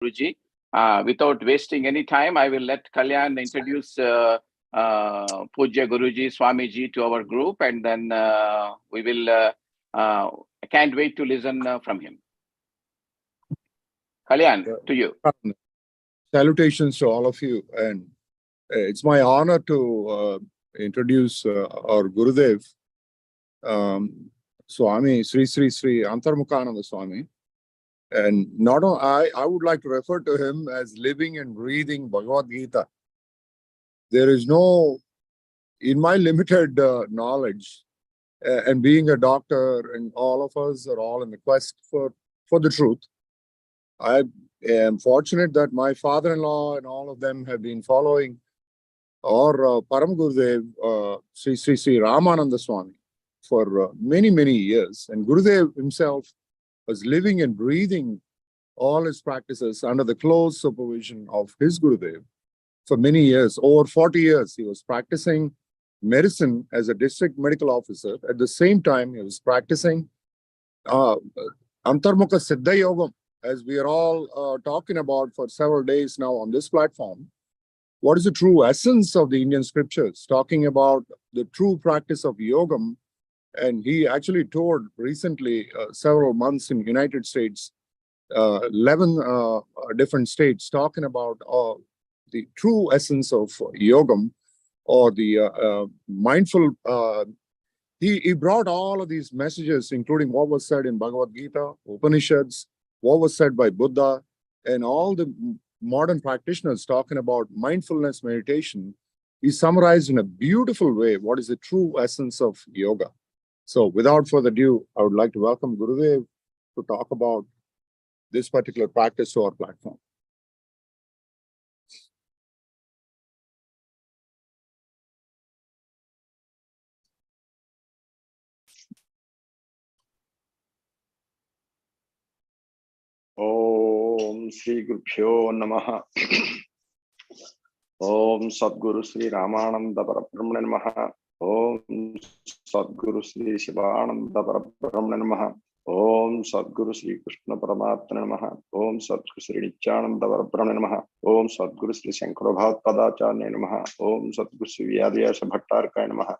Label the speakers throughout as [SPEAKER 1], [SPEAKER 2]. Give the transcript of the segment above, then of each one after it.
[SPEAKER 1] Guruji. Without wasting any time, I will let Kalyan introduce Pujya Guruji, Swamiji to our group, and then we will. I can't wait to listen from him. Kalyan, to you.
[SPEAKER 2] Salutations to all of you, and it's my honor to introduce our Gurudev, Swami Sri ANTARMUKHANANDA Swami. And not only I would like to refer to him as living and breathing Bhagavad Gita. There is no, in my limited knowledge, and being a doctor, and all of us are all in the quest for the truth. I am fortunate that my father-in-law and all of them have been following our Param Gurudev, Sri Ramananda Swami, for many years. And Gurudev himself was living and breathing all his practices under the close supervision of his Gurudev for many years. Over 40 years, he was practicing medicine as a district medical officer. At the same time, he was practicing Antarmukha SIDDHAYOGI, as we are all talking about for several days now on this platform. What is the true essence of the Indian scriptures, talking about the true practice of yogam. And he actually toured recently several months in the United States, 11 different states, talking about the true essence of yogam, or the mindful. He brought all of these messages, including what was said in Bhagavad Gita, Upanishads, what was said by Buddha, and all the modern practitioners talking about mindfulness meditation. He summarized in a beautiful way what is the true essence of yoga. So without further ado, I would like to welcome Gurudev to talk about this particular practice to our platform.
[SPEAKER 3] Om Sri Gurubhyo Namaha. Om Sadguru Sri Ramananda Parabrahmane Namaha. Om Sadguru Sri Shivananda Parabrahmane Namaha. Om Sadguru Sri Krishna Paramatmane Namaha. Om Sadguru Sri Nityananda Parabrahmane Namaha. Om Sadguru Sri Shankara Bhagadacharya Namaha. Om Sadguru Sri Vyadhyasa Bhattarkaya Namaha.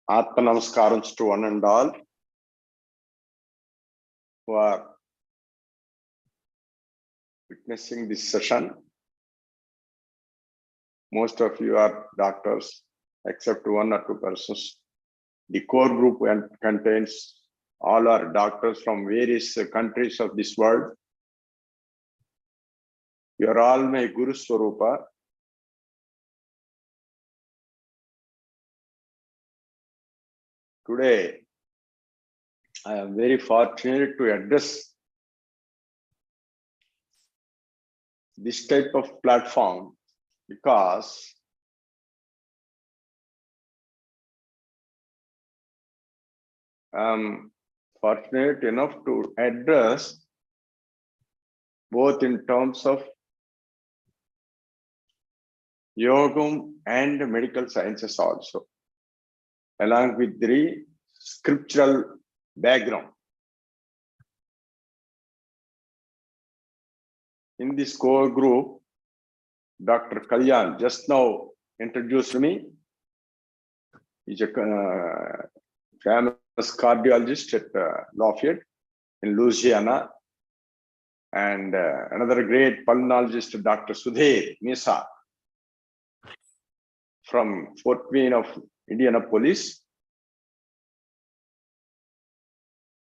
[SPEAKER 3] Atma Namaskarams to one and all who are witnessing this session. Most of you are doctors, except one or two persons. The core group contains all our doctors from various countries of this world. You are all my Guru Swarupa. Today, I am very fortunate to address this type of platform because I'm fortunate enough to address both in terms of yogam and medical sciences also, along with the scriptural background. In this core group, Dr. Kalyan just now introduced me. He's a famous cardiologist at Lafayette in Louisiana, and another great pulmonologist, Dr. Sudhir Misa from Fort Wayne of Indianapolis,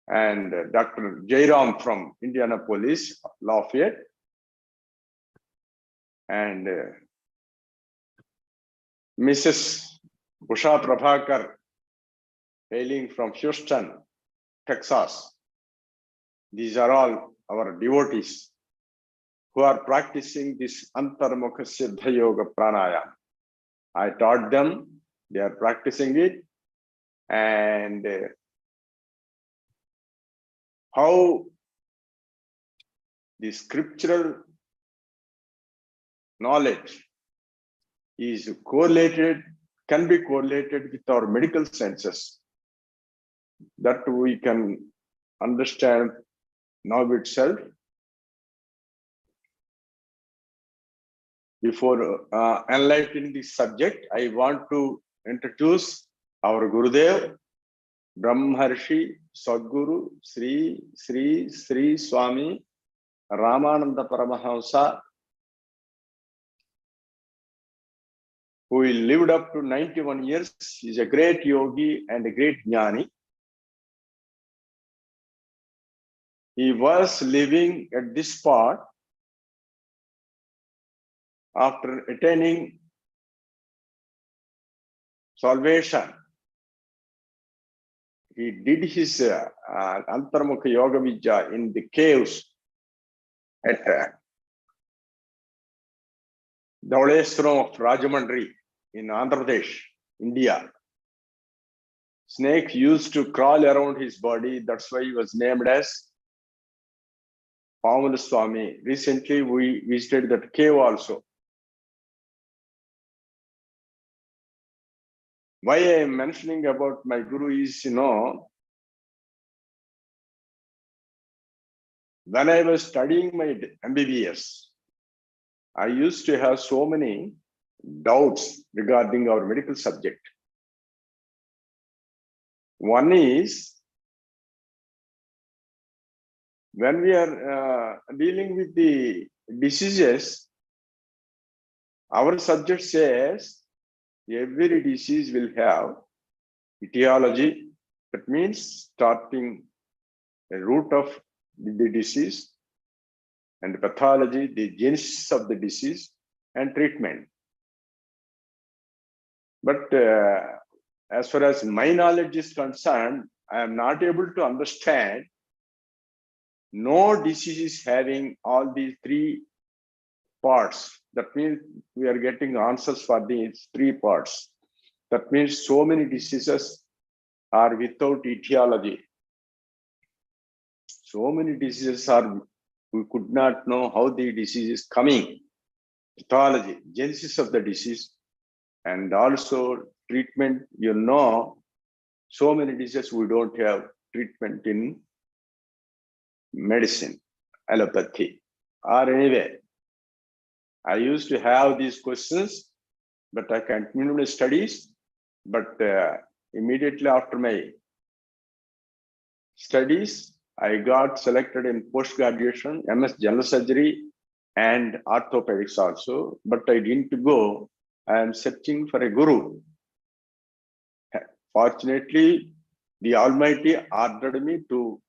[SPEAKER 3] and Dr. Jairam from Indianapolis, Lafayette, and Mrs. Usha Prabhakar, hailing from Houston, Texas. These are all our devotees who are practicing this Antarmukha SIDDHAYOGI pranayama. I taught them, they are practicing it, and how the scriptural knowledge is correlated can be correlated with our medical senses. That we can understand now itself. Before enlightening this subject, I want to introduce our Gurudev, Brahmarshi Sadguru Sri Swami Ramananda Paramahamsa, who lived up to 91 years. He is a great yogi and a great jnani. He was living at this spot after attaining salvation. He did his Antarmukha Yoga Vidya in the caves at Dhauleshwaram of Rajamandri in Andhra Pradesh, India. Snake used to crawl around his body. That's why he was named as Pavan Swami. Recently, we visited that cave also. Why I am mentioning about my guru is, when I was studying my MBBS, I used to have so many doubts regarding our medical subject. One is, when we are dealing with the diseases, our subject says every disease will have etiology. That means starting the root of the disease, and pathology, the genesis of the disease, and treatment. But as far as my knowledge is concerned, I am not able to understand no disease is having all these three parts. That means we are getting answers for these three parts. That means so many diseases are without etiology. So many diseases are, we could not know how the disease is coming. Pathology, genesis of the disease, and also treatment. So many diseases we don't have treatment in medicine, allopathy, or anyway. I used to have these questions, but I continued my studies. But immediately after my studies, I got selected in post-graduation, MS General Surgery and Orthopedics also, but I didn't go. I am searching for a guru. Fortunately, the Almighty ordered me to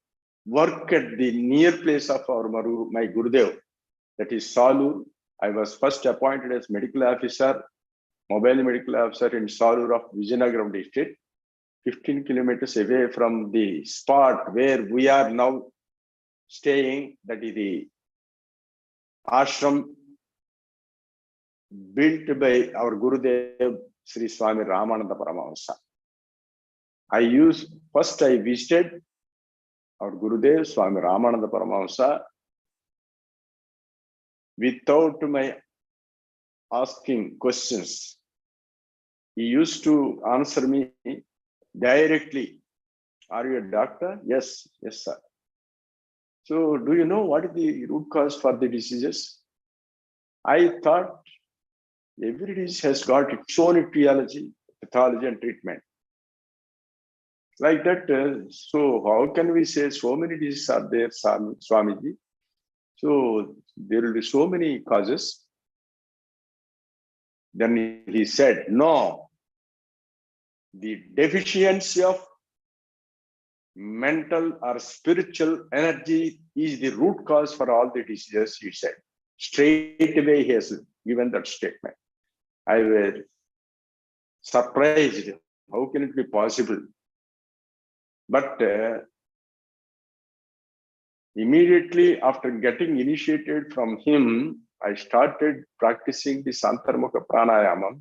[SPEAKER 3] work at the near place of my Gurudev, that is Salur. I was first appointed as medical officer, mobile medical officer in Salur of Vizianagaram district, 15 kilometers away from the spot where we are now staying, that is the ashram built by our Gurudev, Sri Swami Ramananda Paramahamsa. I visited our Gurudev, Swami Ramananda Paramahamsa, without my asking questions. He used to answer me directly. Are you a doctor? Yes, sir. So do you know what is the root cause for the diseases? I thought every disease has got its own etiology, pathology, and treatment. Like that, so how can we say so many diseases are there, Swamiji? So there will be so many causes. Then he said, no, the deficiency of mental or spiritual energy is the root cause for all the diseases, he said. Straight away he has given that statement. I was surprised. How can it be possible? But immediately after getting initiated from him, I started practicing the Antarmukha Pranayamam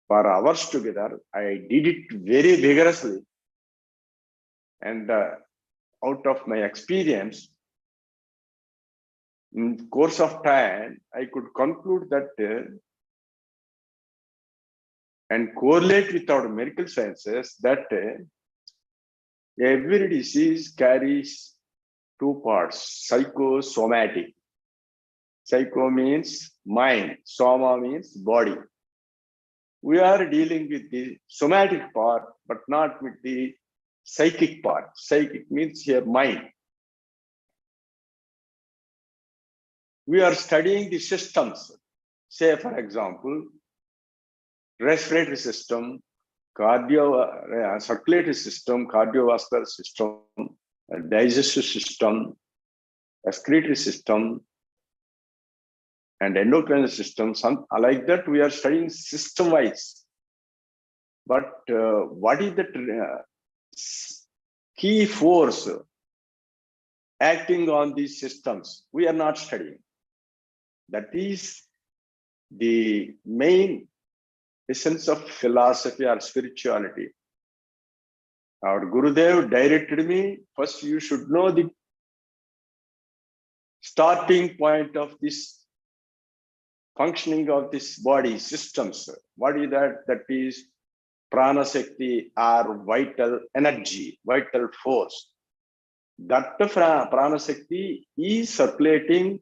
[SPEAKER 3] for hours together. I did it very vigorously. And out of my experience, in the course of time, I could conclude that and correlate with our medical sciences that every disease carries two parts, psychosomatic. Psycho means mind, soma means body. We are dealing with the somatic part, but not with the psychic part. Psychic means here mind. We are studying the systems. Say, for example, respiratory system, circulatory system, cardiovascular system, digestive system, excretory system, and endocrine system. Some like that. We are studying system-wise. But what is the key force acting on these systems? We are not studying. That is the main essence of philosophy or spirituality. Our Gurudev directed me, first you should know the starting point of this functioning of this body systems. What is that? That is prana shakti or vital energy, vital force. That prana shakti is circulating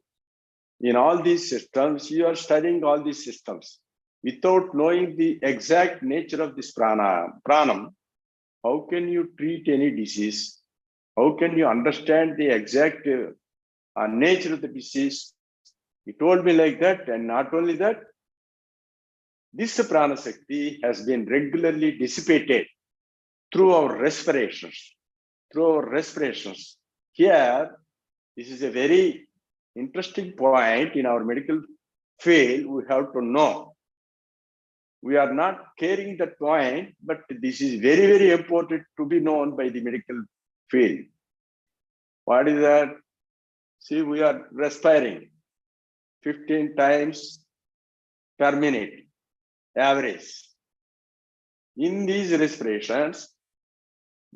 [SPEAKER 3] in all these systems. You are studying all these systems. Without knowing the exact nature of this pranam, how can you treat any disease? How can you understand the exact nature of the disease? He told me like that, and not only that, this prana shakti has been regularly dissipated through our respirations. Through our respirations. Here, this is a very interesting point in our medical field. We have to know. We are not carrying that point, but this is very, very important to be known by the medical field. What is that? See, we are respiring 15 times per minute, average. In these respirations,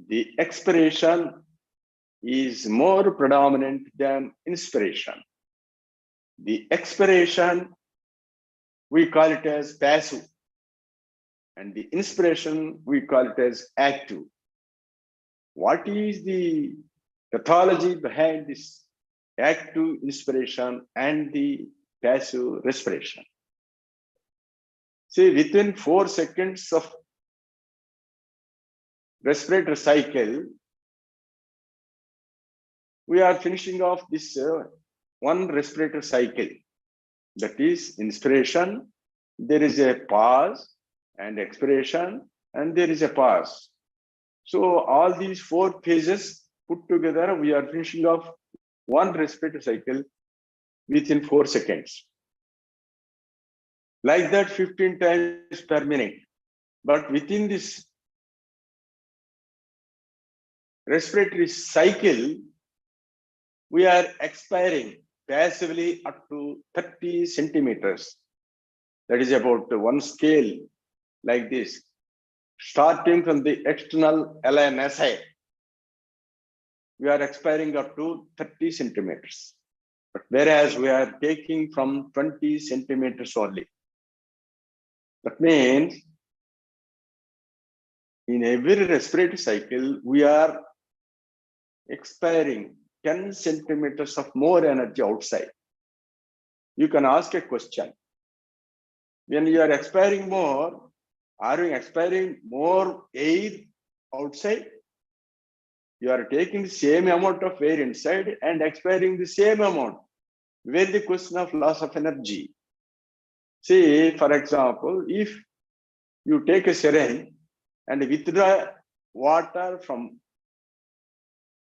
[SPEAKER 3] the expiration is more predominant than inspiration. The expiration, we call it as passive. And the inspiration, we call it as active. What is the pathology behind this active inspiration and the passive respiration? See, within 4 seconds of respiratory cycle, we are finishing off this one respiratory cycle. That is inspiration, there is a pause, and expiration, and there is a pause. So all these 4 phases put together, we are finishing off one respiratory cycle within 4 seconds. Like that 15 times per minute. But within this respiratory cycle, we are expiring passively up to 30 centimeters. That is about one scale like this. Starting from the external LNSI, we are expiring up to 30 centimeters. But whereas we are taking from 20 centimeters only. That means in every respiratory cycle, we are expiring 10 centimeters of more energy outside. You can ask a question. When you are expiring more, are you expiring more air outside? You are taking the same amount of air inside and expiring the same amount. Where the question of loss of energy? See, for example, if you take a syringe and withdraw water from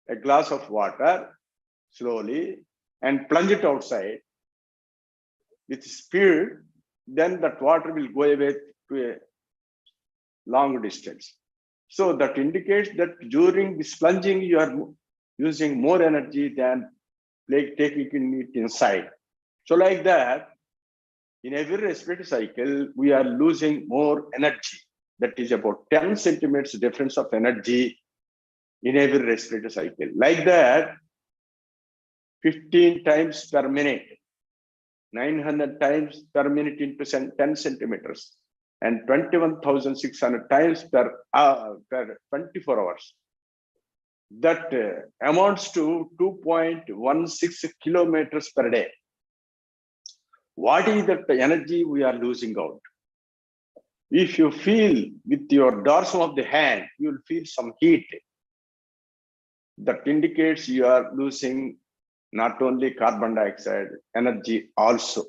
[SPEAKER 3] a glass of water slowly and plunge it outside with speed, then that water will go away to a long distance. So that indicates that during this plunging, you are using more energy than taking it inside. So like that, in every respiratory cycle, we are losing more energy. That is about 10 centimeters difference of energy in every respiratory cycle. Like that, 15 times per minute, 900 times per minute into 10 centimeters. and 21,600 times per 24 hours. That amounts to 2.16 kilometers per day. What is that energy we are losing out? If you feel with your dorsum of the hand, you will feel some heat. That indicates you are losing not only carbon dioxide, energy also.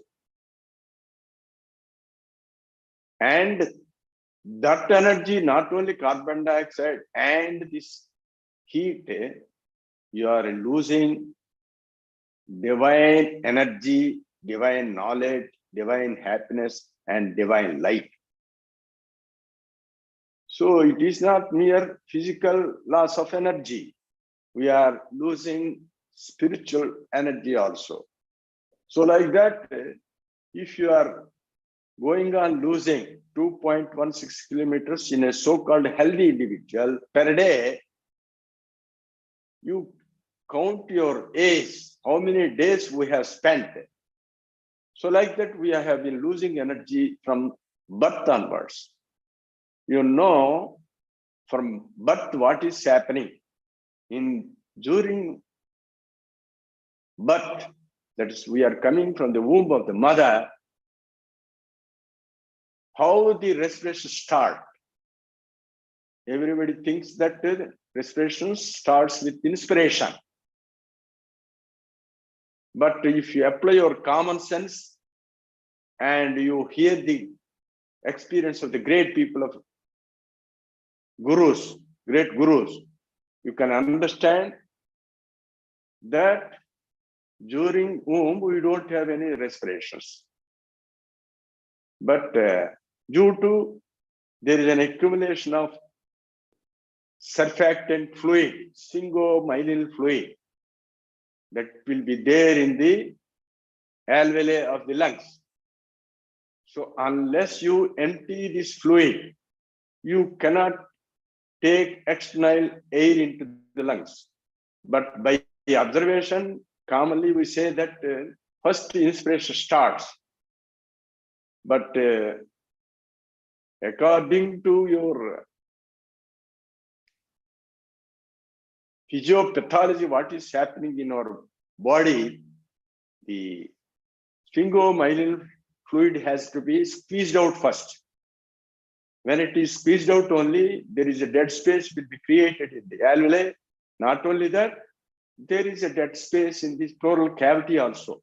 [SPEAKER 3] And that energy, not only carbon dioxide and this heat, you are losing divine energy, divine knowledge, divine happiness, and divine light. So it is not mere physical loss of energy. We are losing spiritual energy also. So like that, if you are going on losing 2.16 kilometers in a so-called healthy individual per day, you count your age, how many days we have spent. So like that, we have been losing energy from birth onwards. You know, from birth, what is happening during birth, that is, we are coming from the womb of the mother, how the respiration starts. Everybody thinks that respiration starts with inspiration. But if you apply your common sense and you hear the experience of the great people of gurus, great gurus, you can understand that during womb we don't have any respirations. But due to there is an accumulation of surfactant fluid, sphingomyelin fluid, that will be there in the alveoli of the lungs. So unless you empty this fluid, you cannot take external air into the lungs. But by observation, commonly we say that first inspiration starts. But according to your physiopathology, what is happening in our body, the sphingomyelin fluid has to be squeezed out first. When it is squeezed out only, there is a dead space will be created in the alveoli. Not only that, there is a dead space in this pleural cavity also.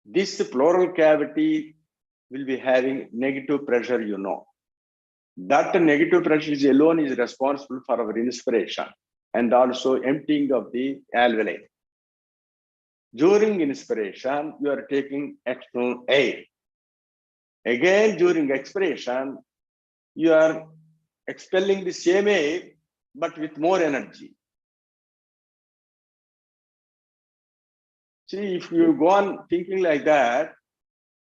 [SPEAKER 3] This pleural cavity will be having negative pressure, you know. That negative pressure alone is responsible for our inspiration and also emptying of the alveoli. During inspiration, you are taking external air. Again, during expiration, you are expelling the same air, but with more energy. See, if you go on thinking like that,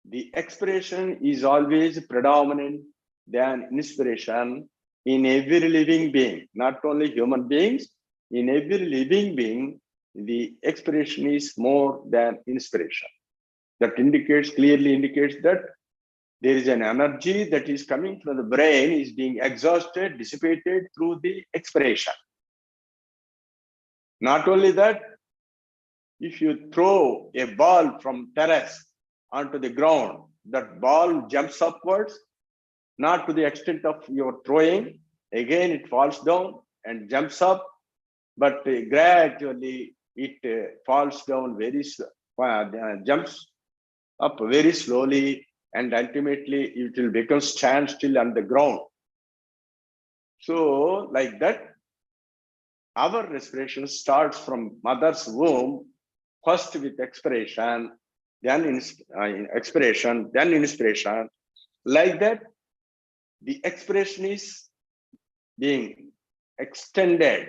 [SPEAKER 3] the expiration is always predominant than inspiration in every living being, not only human beings. In every living being, the expiration is more than inspiration. That clearly indicates that there is an energy that is coming from the brain, is being exhausted, dissipated through the expiration. Not only that, if you throw a ball from terrace onto the ground, that ball jumps upwards, not to the extent of your throwing. Again, it falls down and jumps up, but gradually it falls down jumps up very slowly, and ultimately it will become stand still on the ground. So like that, our respiration starts from mother's womb, first with expiration, then expiration, then inspiration. Like that, the expiration is being extended.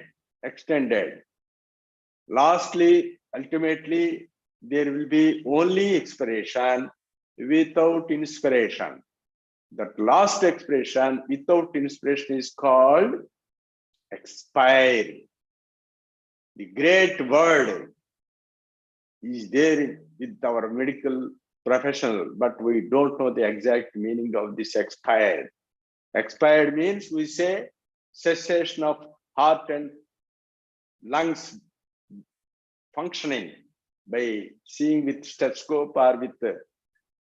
[SPEAKER 3] Lastly, ultimately, there will be only expiration without inspiration. That last expiration without inspiration is called expiry. The great word is there with our medical professional, but we don't know the exact meaning of this expired. Expired means we say cessation of heart and lungs functioning by seeing with stethoscope or with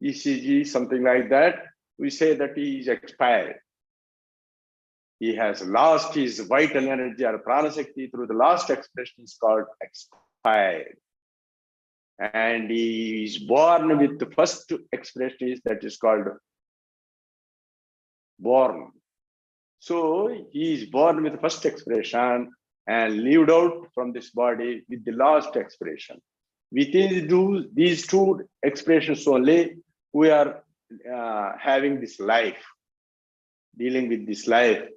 [SPEAKER 3] ECG, something like that. We say that he is expired. He has lost his vital energy or pranashakti through the last expression is called expired. And he is born with the first expression is that is called born. So he is born with the first expression and lived out from this body with the last expression. Within these two expressions only, we are having this life, dealing with this life.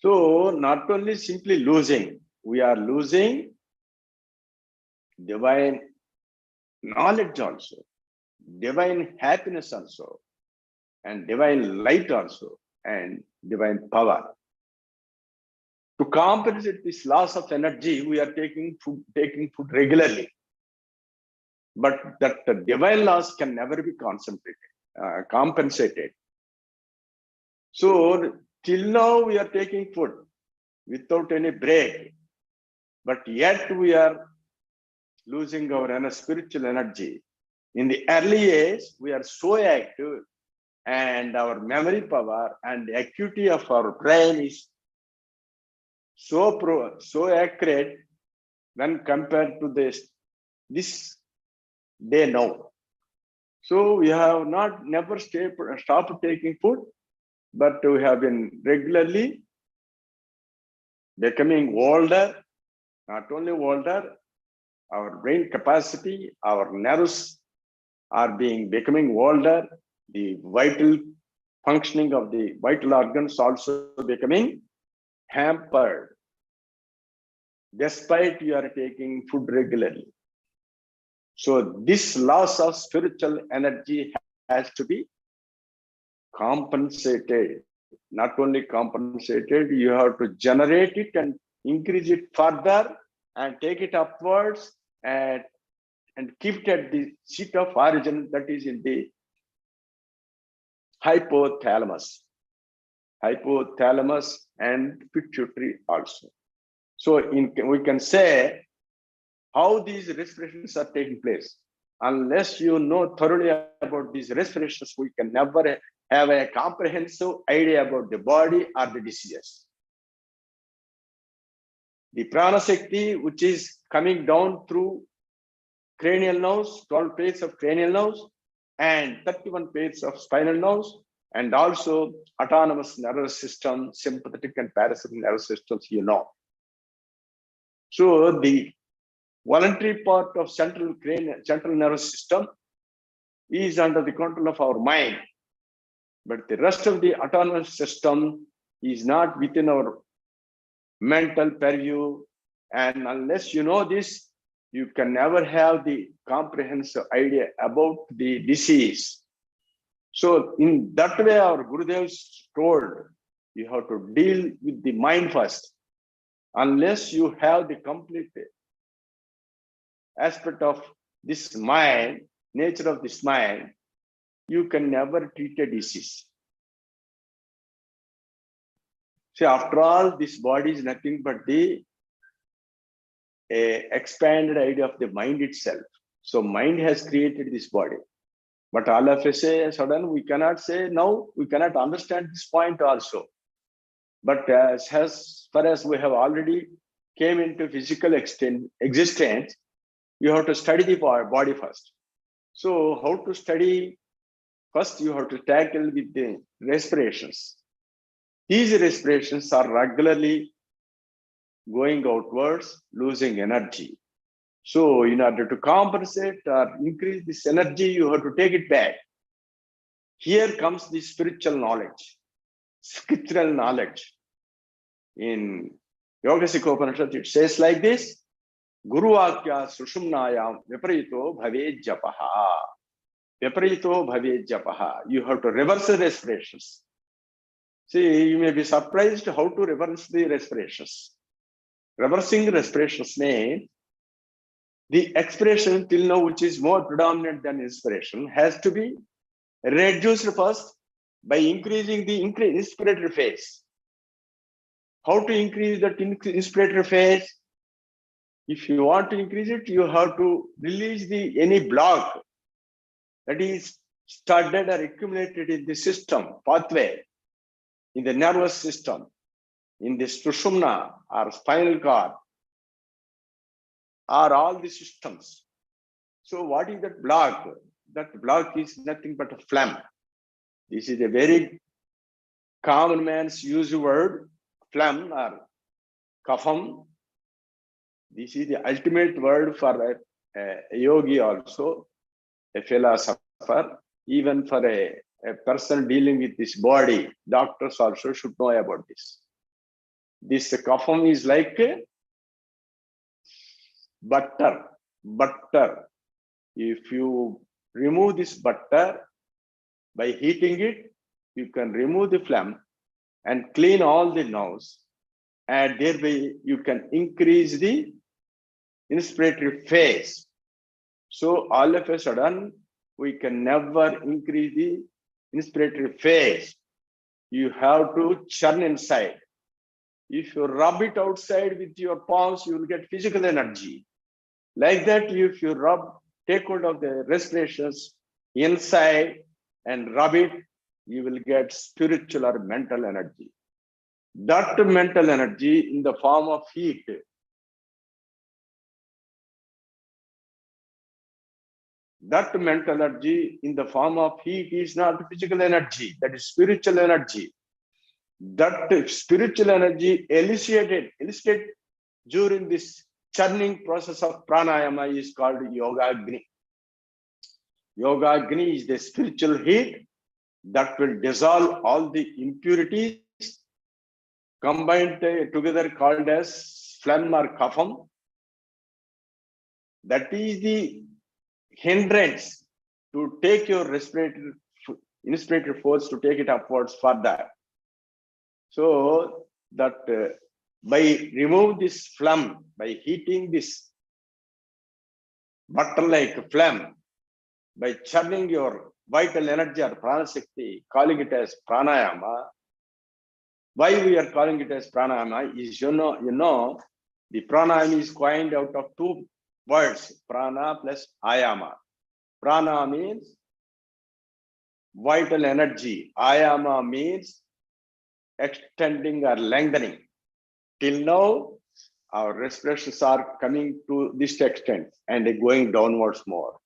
[SPEAKER 3] So not only simply losing, we are losing divine knowledge also, divine happiness also, and divine light also, and divine power. To compensate this loss of energy, we are taking food regularly. But that the divine loss can never be compensated. So till now we are taking food without any break, but yet we are losing our spiritual energy. In the early age, we are so active and our memory power and the acuity of our brain is so accurate when compared to this day now. So we have never stopped taking food, but we have been regularly becoming older. Not only older, our brain capacity, our nerves are becoming older. The vital functioning of the vital organs also becoming hampered, despite you are taking food regularly. So this loss of spiritual energy has to be compensated. Not only compensated, you have to generate it and increase it further and take it upwards and keep it at the seat of origin, that is in the hypothalamus and pituitary also. So we can say how these respirations are taking place. Unless you know thoroughly about these respirations, we can never have a comprehensive idea about the body or the diseases. The pranashakti, which is coming down through cranial nerves, 12 pairs of cranial nerves and 31 pairs of spinal nerves, and also autonomous nervous system, sympathetic and parasympathetic nervous systems, you know. So the voluntary part of central nervous system is under the control of our mind, but the rest of the autonomous system is not within our mental purview. And unless you know this, you can never have the comprehensive idea about the disease. So in that way, our Gurudevs told you have to deal with the mind first. Unless you have the complete aspect of this mind, nature of this mind, you can never treat a disease. See, after all, this body is nothing but the expanded idea of the mind itself. So mind has created this body. But all of us say, suddenly we cannot say, no, we cannot understand this point also. But as far as we have already came into physical existence, you have to study the body first. So how to study? First, you have to tackle with the respirations. These respirations are regularly going outwards, losing energy. So in order to compensate or increase this energy, you have to take it back. Here comes the spiritual knowledge, scriptural knowledge. In Yogasika Upanishad, it says like this: Guru Akya Sushumnayam Viparito Bhave Japaha. Viparito Bhave Japaha. You have to reverse the respirations. See, you may be surprised how to reverse the respirations. Reversing respirations means the expression till now, which is more predominant than inspiration, has to be reduced first by increasing the inspiratory phase. How to increase that inspiratory phase? If you want to increase it, you have to release any block that is started or accumulated in the system, pathway, in the nervous system, in the sushumna or spinal cord, or all the systems. So what is that block? That block is nothing but a phlegm. This is a very common man's used word, phlegm or kapham. This is the ultimate word for a yogi also, a philosopher, even for a person dealing with this body. Doctors also should know about this. This kapham is like butter. If you remove this butter by heating it, you can remove the phlegm and clean all the nerves, and thereby you can increase the inspiratory phase. So all of a sudden, we can never increase the inspiratory phase. You have to churn inside. If you rub it outside with your palms, you will get physical energy. Like that, if you take hold of the respirations inside and rub it, you will get spiritual or mental energy. That mental energy in the form of heat. That mental energy in the form of heat is not physical energy, that is spiritual energy. That spiritual energy elicited during this churning process of pranayama is called yoga agni. Yoga agni is the spiritual heat that will dissolve all the impurities combined together called as phlegm or kapham. That is the hindrance to take your inspiratory force to take it upwards further. So that by remove this phlegm, by heating this butter-like phlegm, by churning your vital energy or pranashakti, calling it as pranayama. Why we are calling it as pranayama is, you know, the pranayama is coined out of two words, prana plus ayama. Prana means vital energy. Ayama means extending or lengthening. Till now, our respirations are coming to this extent and going downwards more.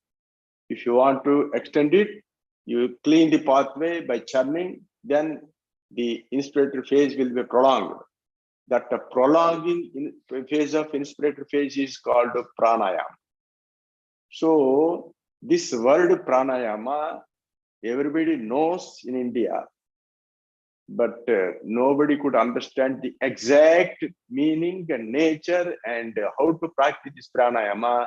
[SPEAKER 3] If you want to extend it, you clean the pathway by churning, then the inspiratory phase will be prolonged. That the prolonging phase of inspiratory phase is called pranayama. So this word pranayama, everybody knows in India, but nobody could understand the exact meaning and nature and how to practice this pranayama.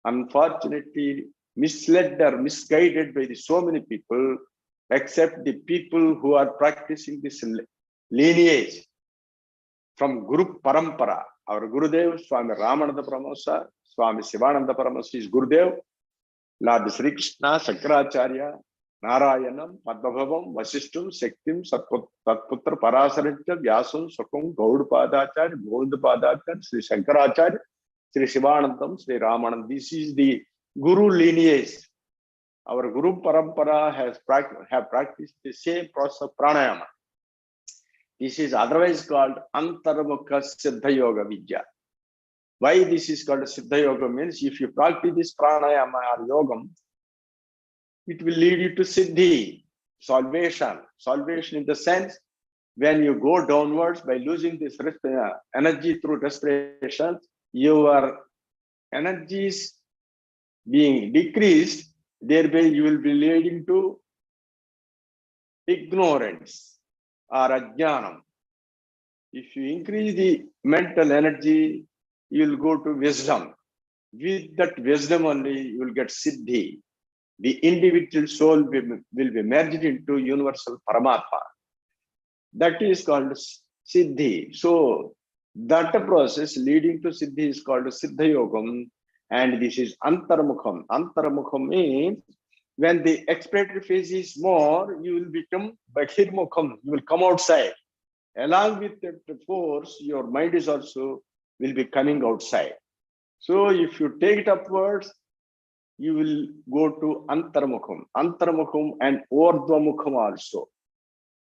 [SPEAKER 3] Unfortunately, misled or misguided by so many people, except the people who are practicing this lineage from Guru Parampara. Our Gurudev, Swami Ramananda Paramahansa, Swami Sivananda Paramahansa is Gurudev, Lord Sri Krishna, Shankaracharya, Narayanam, Padmabhavam, Vasishtam, Shaktim, Tatputra, Parasarita, Vyasam, Sakum, Gaudpadacharya, Govindapadacharya, Sri Shankaracharya, Sri Sivanandam, Sri Ramananda. This is the Guru lineage. Our Guru Parampara have practiced the same process of pranayama. This is otherwise called ANTARMUKHA SIDDHAYOGA Vidya. Why this is called SIDDHAYOGA means if you practice this pranayama or yogam, it will lead you to siddhi, salvation. Salvation in the sense, when you go downwards by losing this energy through respiration, your energies being decreased, thereby you will be leading to ignorance or ajnanam. If you increase the mental energy, you will go to wisdom. With that wisdom only, you will get siddhi. The individual soul will be merged into universal Paramatma. That is called siddhi. So that process leading to siddhi is called siddha yogam. And this is Antarmukham. Antarmukham means when the expiratory phase is more, you will become Bahirmukham. You will come outside. Along with the force, your mind is also will be coming outside. So if you take it upwards, you will go to Antarmukham. Antarmukham and Urdhvamukham also.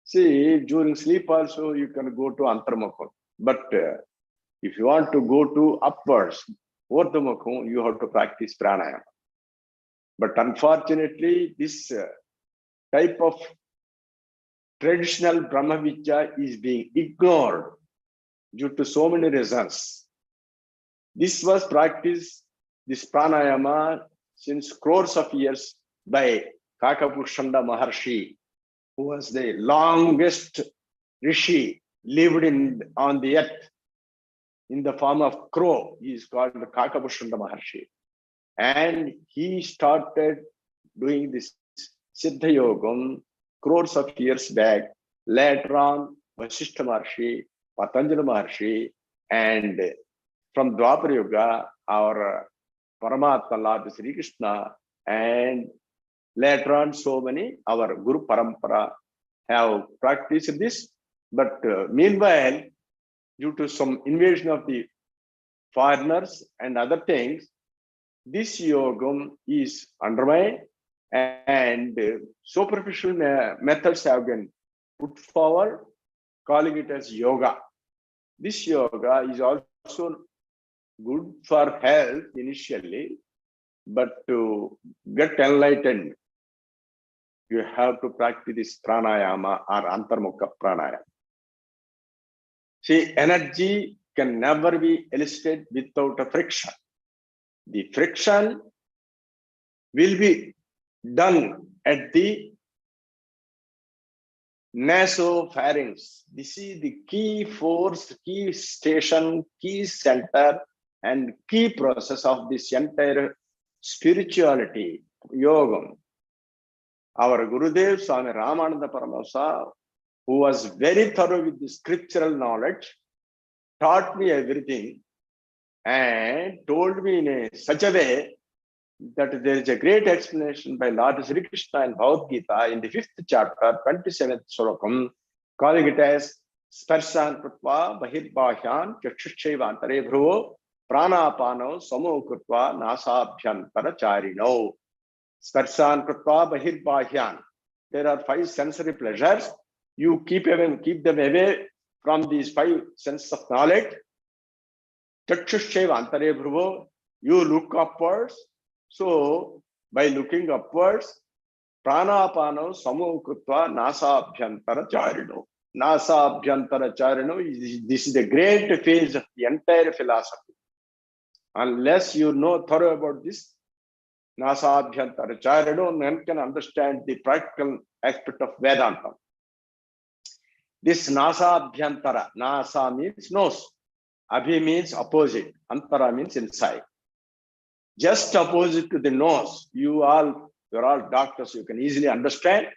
[SPEAKER 3] See, during sleep also you can go to Antarmukham. But if you want to go to upwards, Urdhvamukham, you have to practice pranayama. But unfortunately, this type of traditional Brahma Vidya is being ignored due to so many reasons. This was practiced, this pranayama, since crores of years by Kakapushanda Maharshi, who was the longest rishi lived on the earth in the form of crow. He is called the Kakapushanda Maharshi. And he started doing this SIDDHAYOGAM crores of years back. Later on, Vasishtha Maharshi, Patanjali Maharshi, and from Dwapara Yuga, our Paramatma Lord Sri Krishna, and later on, so many, our Guru Parampara have practiced this. But meanwhile, due to some invasion of the foreigners and other things, this yogam is undermined, and superficial methods have been put forward, calling it as yoga. This yoga is also good for health initially, but to get enlightened, you have to practice this pranayama or Antarmukha pranayama. See, energy can never be elicited without a friction. The friction will be done at the nasopharynx. This is the key force, key station, key center, and key process of this entire spirituality, yogam. Our Gurudev Swami Ramananda Paramahamsa, who was very thorough with the scriptural knowledge, taught me everything and told me in such a way that there is a great explanation by Lord Sri Krishna in Bhagavad Gita in the 5th chapter, 27th slokam, calling it as Sparsan Krutva Bahirbahyan Chakshushyeva Antare Bhruvo Pranapano Samo Krutva Nasabhyantara Charino. Sparsan Krutva Bahirbahyan. There are 5 sensory pleasures. You keep them away from these 5 senses of knowledge. Chakshushyeva Antare Bhruvo. You look upwards. So, by looking upwards, pranapano samukutva nasa abhyantara charino. Nasa abhyantara charino, this is the great phase of the entire philosophy. Unless you know thorough about this, nasa abhyantara charino, one can understand the practical aspect of Vedanta. This nasa abhyantara, nasa means nose, abhi means opposite, antara means inside. Just opposite to the nose, you're all doctors, you can easily understand.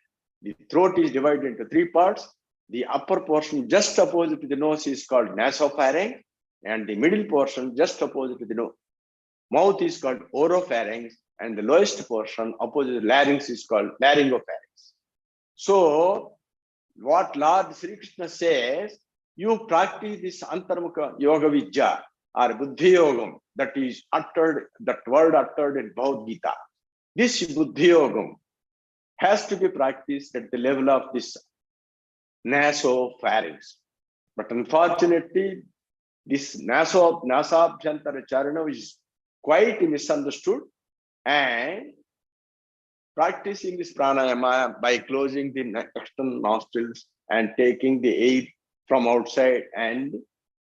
[SPEAKER 3] The throat is divided into 3 parts. The upper portion just opposite to the nose is called nasopharynx, and the middle portion just opposite to the mouth is called oropharynx, and the lowest portion opposite to the larynx is called laryngopharynx. So, what Lord Sri Krishna says, you practice this Antarmukha Yoga Vidya or Buddhi Yogam, that is uttered, that word uttered in Bhagavad Gita. This Buddhi Yogam has to be practiced at the level of this nasopharynx. But unfortunately, this nasabhyantara charana is quite misunderstood, and practicing this pranayama by closing the external nostrils and taking the air from outside and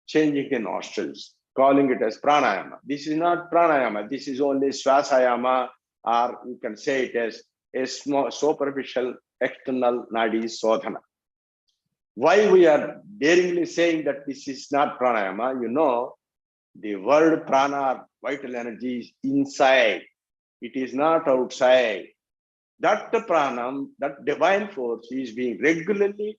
[SPEAKER 3] changing the nostrils, calling it as pranayama. This is not pranayama. This is only swasayama, or you can say it as a small, superficial external nadi sodhana. Why we are daringly saying that this is not pranayama? You know, the word prana, vital energy, is inside. It is not outside. That pranam, that divine force, is being regularly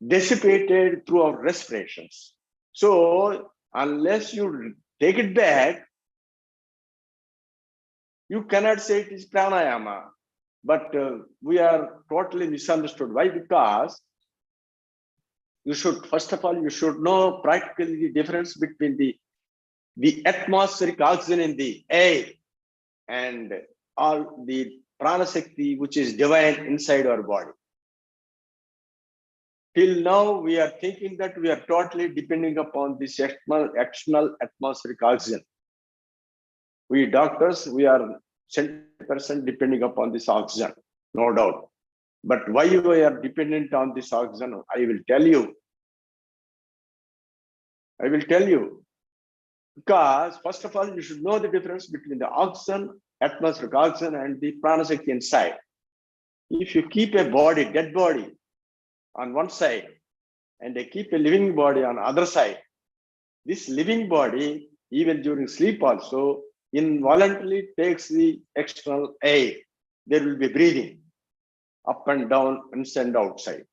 [SPEAKER 3] dissipated through our respirations. So, unless you take it back, You cannot say it is pranayama, but we are totally misunderstood. Why? Because you should, first of all, you should know practically the difference between the atmospheric oxygen in the air and all the prana shakti which is divine inside our body. Till now, we are thinking that we are totally depending upon this external atmospheric oxygen. We doctors, we are 100% depending upon this oxygen, no doubt. But why we are dependent on this oxygen, I will tell you. I will tell you. Because first of all, you should know the difference between the oxygen, atmospheric oxygen, and the prana shakti inside. If you keep a body, dead body, on one side, and they keep a living body on the other side, this living body, even during sleep also, involuntarily takes the external air. There will be breathing up and down, inside and outside.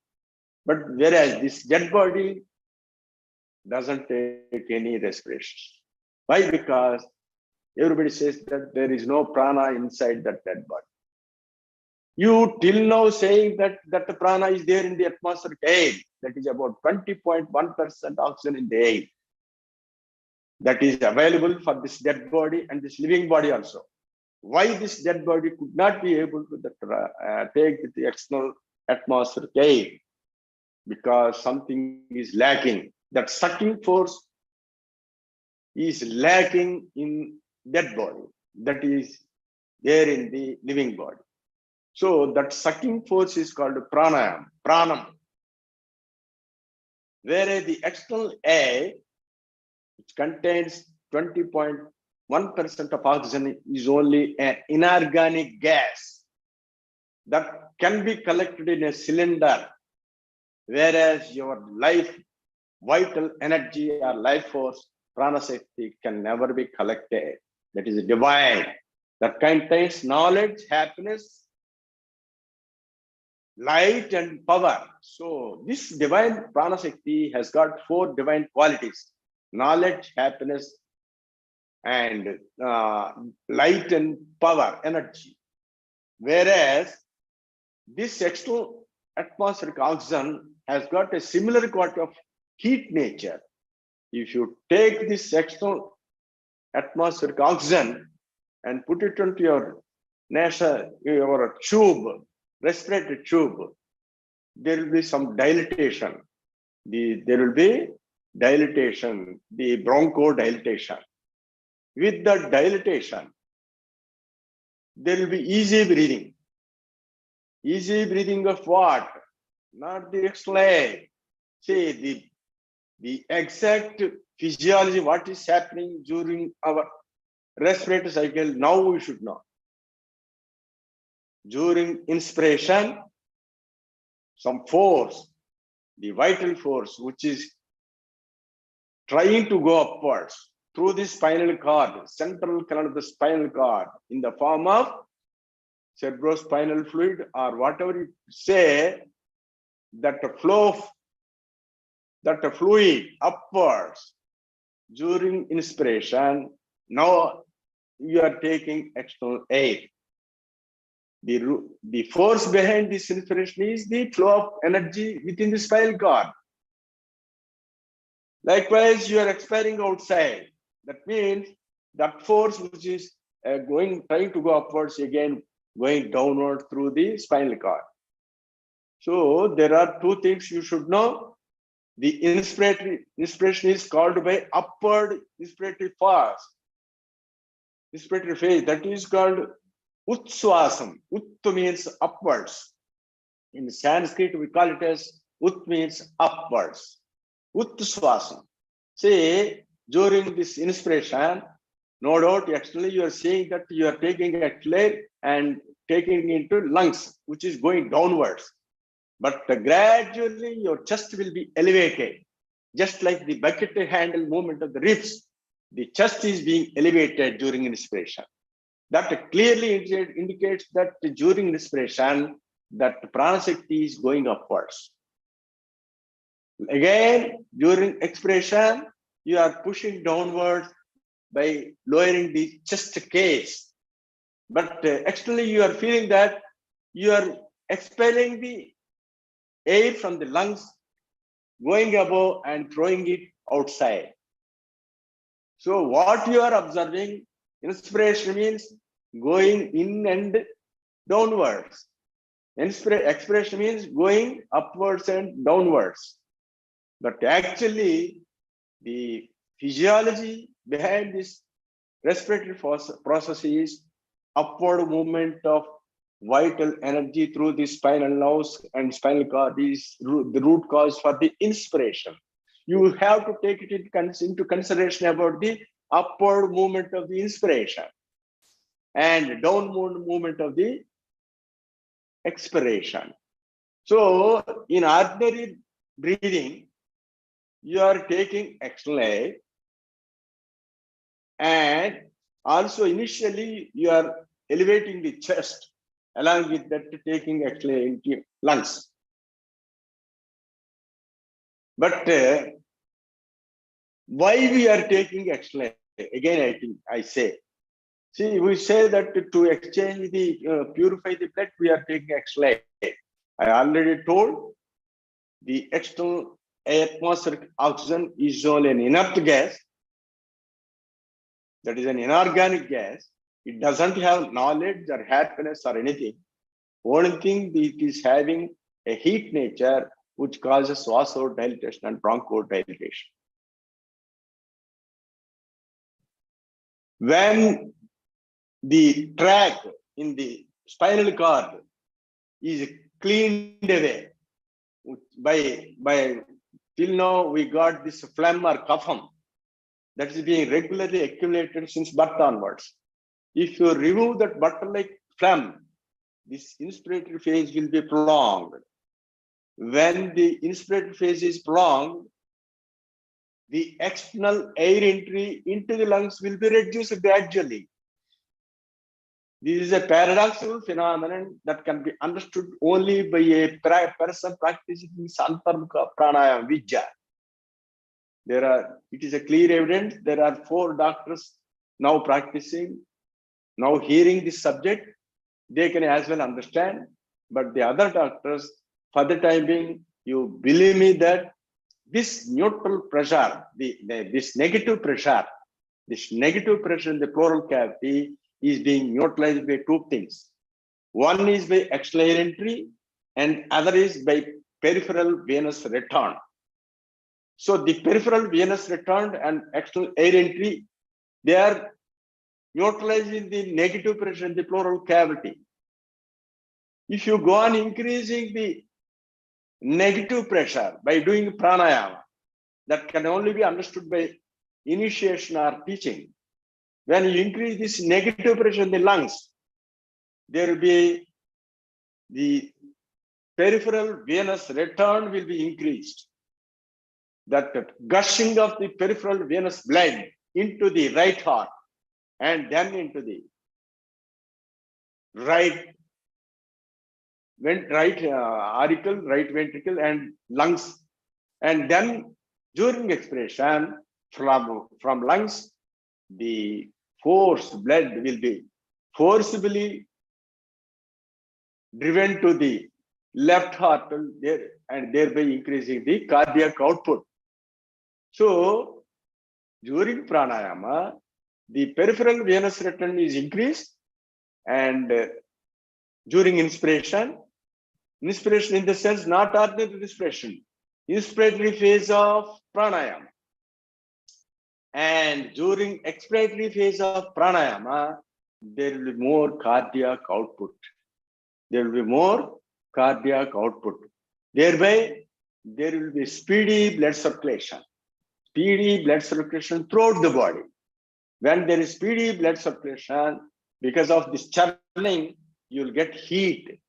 [SPEAKER 3] But whereas this dead body doesn't take any respiration. Why? Because everybody says that there is no prana inside that dead body. You till now saying that the prana is there in the atmospheric air, that is about 20.1% oxygen in the air. That is available for this dead body and this living body also. Why this dead body could not be able to take the external atmospheric air? Because something is lacking. That sucking force is lacking in dead body. That is there in the living body. So that sucking force is called pranam. Whereas the external air, which contains 20.1% of oxygen, is only an inorganic gas that can be collected in a cylinder. Whereas your life, vital energy or life force, prana shakti, can never be collected. That is divine. That contains knowledge, happiness, light and power. So this divine prana shakti has got 4 divine qualities: knowledge, happiness, and light and power, energy. Whereas this external atmospheric oxygen has got a similar quality of heat nature. If you take this external atmospheric oxygen and put it into your your tube, respiratory tube, there will be some dilatation. There will be dilatation, the bronchodilation. With the dilatation, there will be easy breathing. Easy breathing of what? Not the external air. See, the exact physiology, what is happening during our respiratory cycle, now we should know. During inspiration, some force, the vital force, which is trying to go upwards through the spinal cord, central canal of the spinal cord, in the form of cerebrospinal fluid, or whatever you say, that the flow, that the fluid upwards during inspiration. Now you are taking external air. The force behind this inspiration is the flow of energy within the spinal cord. Likewise, you are expiring outside. That means that force which is trying to go upwards, again going downward through the spinal cord. So there are 2 things you should know. The inspiration is called by upward inspiratory force, inspiratory phase. That is called utswasam. Ut means upwards. In Sanskrit, we call it as ut means upwards. Utswasam. Say, during this inspiration, no doubt externally you are saying that you are taking exhale and taking into lungs, which is going downwards. But gradually your chest will be elevated, just like the bucket handle movement of the ribs. The chest is being elevated during inspiration. That clearly indicates that during inspiration, that prana shakti is going upwards. Again, during expiration, you are pushing downwards by lowering the chest case. But externally, you are feeling that you are expelling the air from the lungs, going above and throwing it outside. So what you are observing, inspiration means going in and downwards. Expiration means going upwards and downwards. But actually, the physiology behind this respiratory process is upward movement of vital energy through the spinal nerves and spinal cord is the root cause for the inspiration. You have to take it into consideration about the upward movement of the inspiration and downward movement of the expiration. So in ordinary breathing, you are taking external air, and also initially you are elevating the chest, along with that taking external air into lungs. But why we are taking external air? Again, I say, see, we say that to exchange the purify the blood, we are taking external air. I already told the external atmospheric oxygen is only an inert gas. That is an inorganic gas. It doesn't have knowledge or happiness or anything. Only thing it is having a heat nature which causes vasodilation and bronchodilation. When the track in the spinal cord is cleaned away by till now we got this phlegm or kapham that is being regularly accumulated since birth onwards. If you remove that butter-like phlegm, this inspiratory phase will be prolonged. When the inspiratory phase is prolonged, the external air entry into the lungs will be reduced gradually. This is a paradoxical phenomenon that can be understood only by a person practicing ANTARMUKHANANDA Vidya. It is a clear evidence. There are 4 doctors now practicing, now hearing this subject. They can as well understand. But the other doctors, for the time being, you believe me that this neutral pressure, this negative pressure in the pleural cavity is being neutralized by 2 things. One is by external air entry and other is by peripheral venous return. So the peripheral venous return and external air entry, they are neutralizing the negative pressure in the pleural cavity. If you go on increasing the negative pressure by doing pranayama, that can only be understood by initiation or teaching. When you increase this negative pressure in the lungs, there will be the peripheral venous return will be increased. That gushing of the peripheral venous blood into the right heart and then into the right auricle, right ventricle and lungs. And then during expiration from lungs, the blood will be forcibly driven to the left heart and thereby increasing the cardiac output. So during pranayama, the peripheral venous return is increased, and during inspiration in the sense not ordinary respiration, inspiratory phase of pranayama. And during expiratory phase of pranayama, there will be more cardiac output. Thereby, there will be speedy blood circulation throughout the body. When there is speedy blood circulation, because of this churning, you will get heat.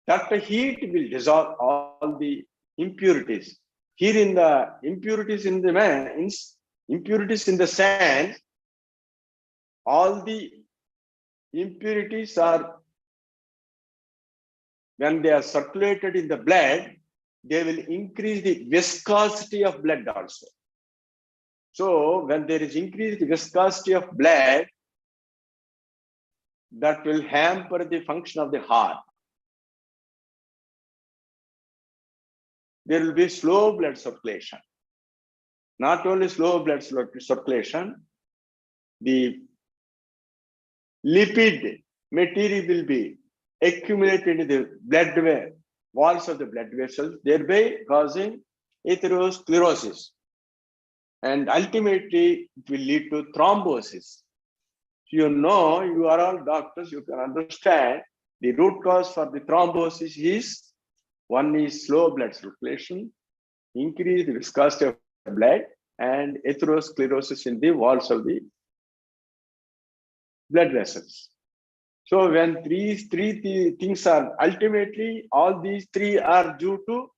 [SPEAKER 3] That heat will dissolve all the impurities. Here in the impurities in the sand, all the impurities are, when they are circulated in the blood, they will increase the viscosity of blood also. So when there is increased viscosity of blood, that will hamper the function of the heart. There will be slow blood circulation. Not only slow blood circulation, the lipid material will be accumulated in the blood walls of the blood vessels, thereby causing atherosclerosis. And ultimately, it will lead to thrombosis. You know, you are all doctors, you can understand the root cause for the thrombosis is, one is slow blood circulation, increased viscosity of blood, and atherosclerosis in the walls of the blood vessels. So when these three things are ultimately, all these three are due to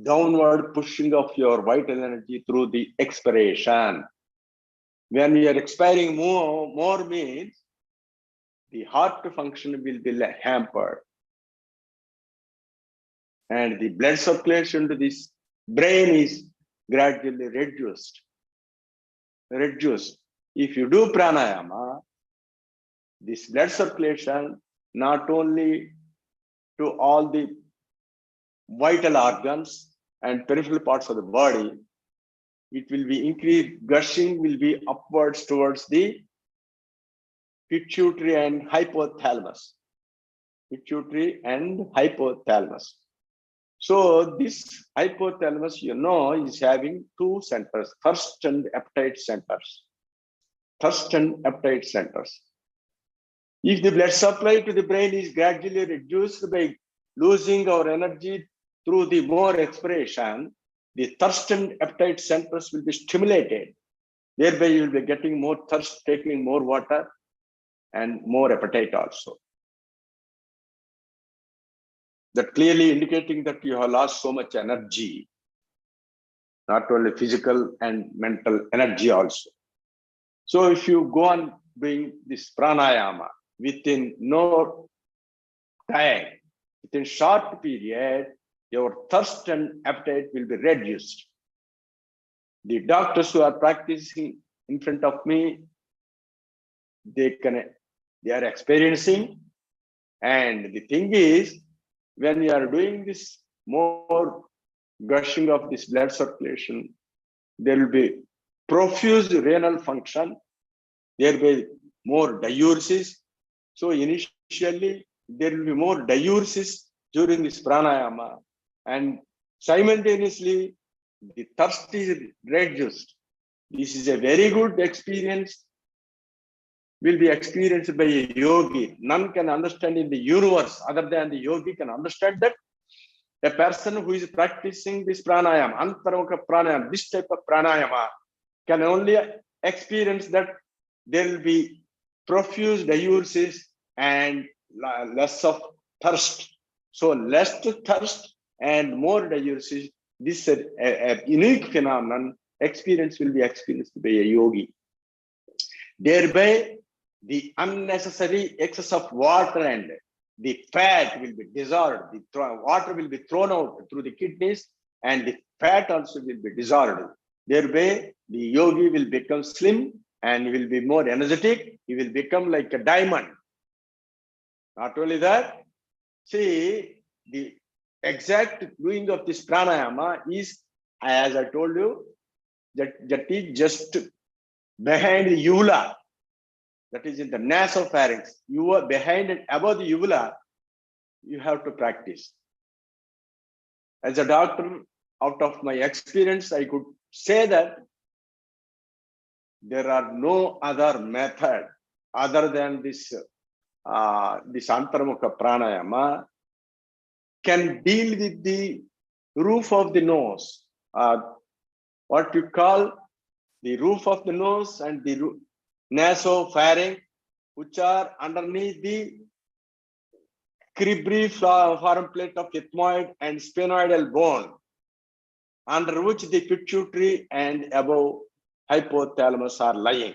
[SPEAKER 3] downward pushing of your vital energy through the expiration. When you are expiring more means the heart function will be hampered. And the blood circulation to this brain is gradually reduced. If you do pranayama, this blood circulation not only to all the vital organs and peripheral parts of the body, it will be increased, gushing will be upwards towards the pituitary and hypothalamus. So this hypothalamus, you know, is having two centers, thirst and appetite centers. If the blood supply to the brain is gradually reduced by losing our energy through the more expiration, the thirst and appetite centers will be stimulated. Thereby you will be getting more thirst, taking more water and more appetite also. That clearly indicating that you have lost so much energy, not only physical and mental energy also. So if you go on doing this pranayama within no time, within short period, your thirst and appetite will be reduced. The doctors who are practicing in front of me, they are experiencing. And the thing is, when you are doing this more gushing of this blood circulation, there will be profuse renal function, thereby more diuresis. So initially, there will be more diuresis during this pranayama, and simultaneously, the thirst is reduced. This is a very good experience, will be experienced by a yogi. None can understand in the universe other than the yogi can understand that. A person who is practicing this pranayama, antarmukha pranayama, this type of pranayama, can only experience that there will be profuse diuresis and less of thirst. So less thirst and more diuresis, this is a unique phenomenon. Experience will be experienced by a yogi. Thereby, the unnecessary excess of water and the fat will be dissolved. The water will be thrown out through the kidneys, and the fat also will be dissolved. Thereby, the yogi will become slim and will be more energetic. He will become like a diamond. Not only that, see, the exact doing of this pranayama is, as I told you, that is just behind the uvula. That is in the nasopharynx. You are behind and above the uvula, you have to practice. As a doctor, out of my experience, I could say that there are no other method other than this antarmukha pranayama can deal with the roof of the nose, what you call the roof of the nose and the nasopharynx, which are underneath the cribriform plate of ethmoid and sphenoidal bone, under which the pituitary and above hypothalamus are lying.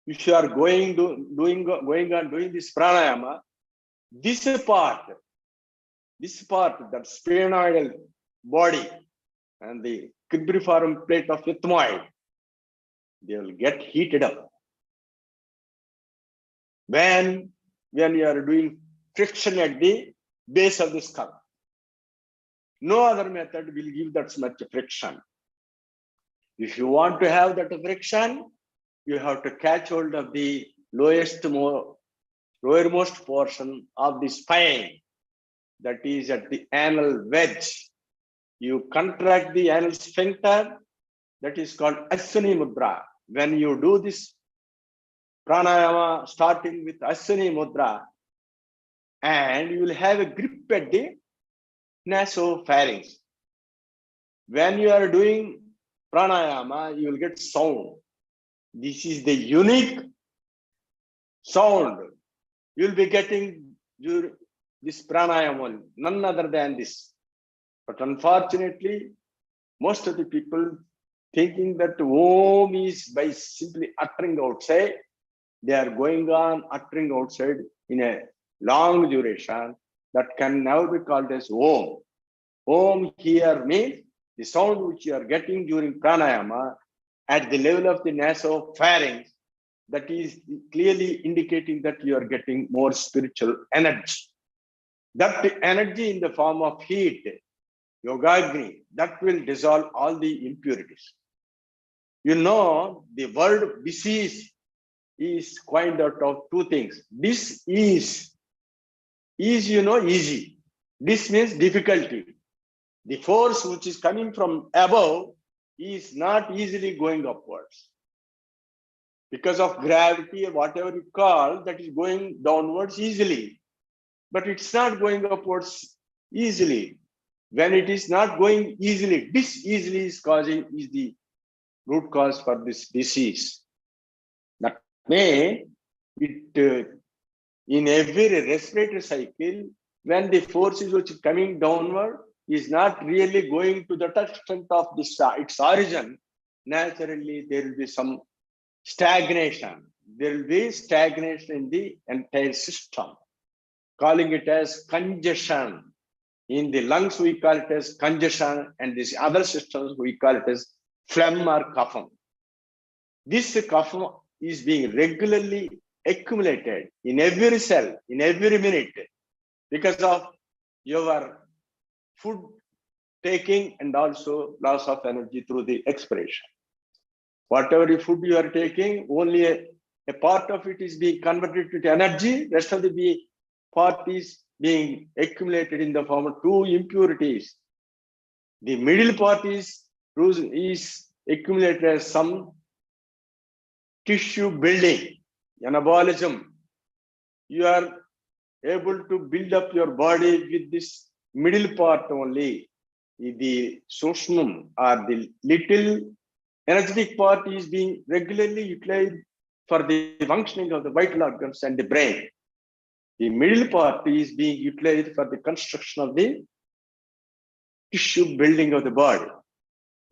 [SPEAKER 3] If you are going on doing this pranayama, this part, that sphenoidal body and the cribriform plate of ethmoid, they will get heated up. when you are doing friction at the base of the skull. No other method will give that much friction. If you want to have that friction, you have to catch hold of the lowermost portion of the spine, that is at the anal wedge. You contract the anal sphincter, that is called Aswini Mudra. When you do this pranayama starting with Aswini Mudra, and you will have a grip at the nasopharynx. When you are doing pranayama, you will get sound. This is the unique sound you will be getting during this pranayama, none other than this. But unfortunately, most of the people thinking that Om is by simply uttering outside, they are going on uttering outside in a long duration that can now be called as Om. Om here means the sound which you are getting during pranayama at the level of the nasopharynx, that is clearly indicating that you are getting more spiritual energy. That energy in the form of heat, Yogagni, that will dissolve all the impurities. You know, the word disease is coined out of two things. This is you know, easy. This means difficulty. The force which is coming from above is not easily going upwards. Because of gravity or whatever you call, that is going downwards easily. But it's not going upwards easily. When it is not going easily, this easily is the root cause for this disease. That may it in every respiratory cycle, when the force is which is coming downward is not really going to the extent of this its origin, naturally there will be some stagnation. There will be stagnation in the entire system, calling it as congestion. In the lungs, we call it as congestion, and these other systems, we call it as phlegm or cough. This cough is being regularly accumulated in every cell, in every minute, because of your food taking and also loss of energy through the expiration. Whatever food you are taking, only a part of it is being converted to energy, rest of the part is being accumulated in the form of two impurities. The middle part is accumulated as some tissue building, anabolism. You are able to build up your body with this middle part only. The Sushmam or the little energetic part is being regularly utilized for the functioning of the vital organs and the brain. The middle part is being utilized for the construction of the tissue building of the body,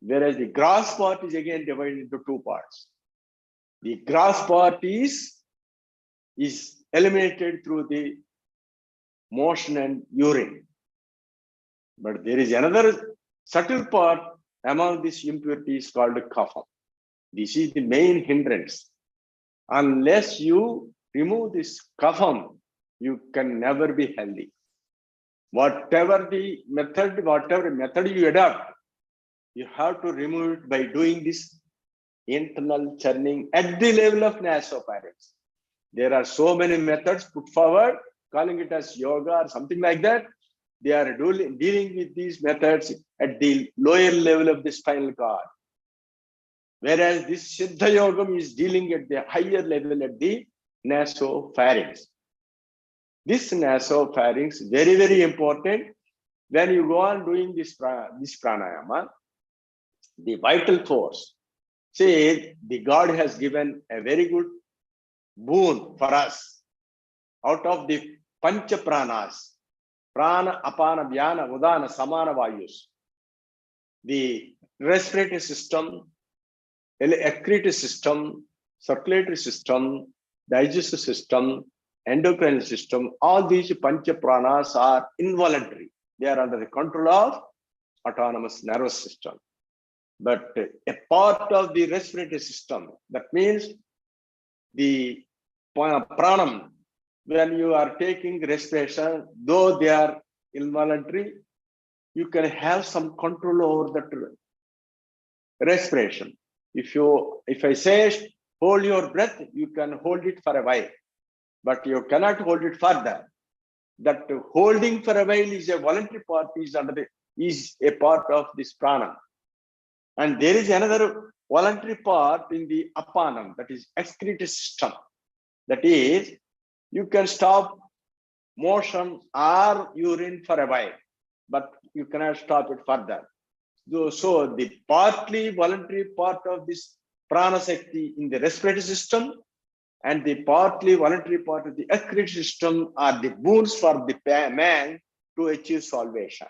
[SPEAKER 3] whereas the gross part is again divided into two parts. The gross part is eliminated through the motion and urine. But there is another subtle part among these impurities called kapha. This is the main hindrance. Unless you remove this kapha, you can never be healthy. Whatever method you adopt, you have to remove it by doing this internal churning at the level of nasopharynx. There are so many methods put forward, calling it as yoga or something like that. They are dealing with these methods at the lower level of the spinal cord. Whereas this SIDDHAYOGI is dealing at the higher level at the nasopharynx. This nasopharynx is very, very important. When you go on doing this pranayama, the vital force, say the God has given a very good boon for us out of the pancha pranas, prana, apana, vyana, udana, samana vayus. The respiratory system, excretory system, circulatory system, digestive system, endocrine system, all these pancha pranas are involuntary. They are under the control of autonomous nervous system. But a part of the respiratory system, that means the pranam, when you are taking respiration, though they are involuntary, you can have some control over that respiration. If I say hold your breath, you can hold it for a while, but you cannot hold it further. That holding for a while is a voluntary part, is a part of this pranam. And there is another voluntary part in the apanam, that is excretory system. That is, you can stop motion or urine for a while, but you cannot stop it further. So the partly voluntary part of this prana shakti in the respiratory system and the partly voluntary part of the excretory system are the boons for the man to achieve salvation.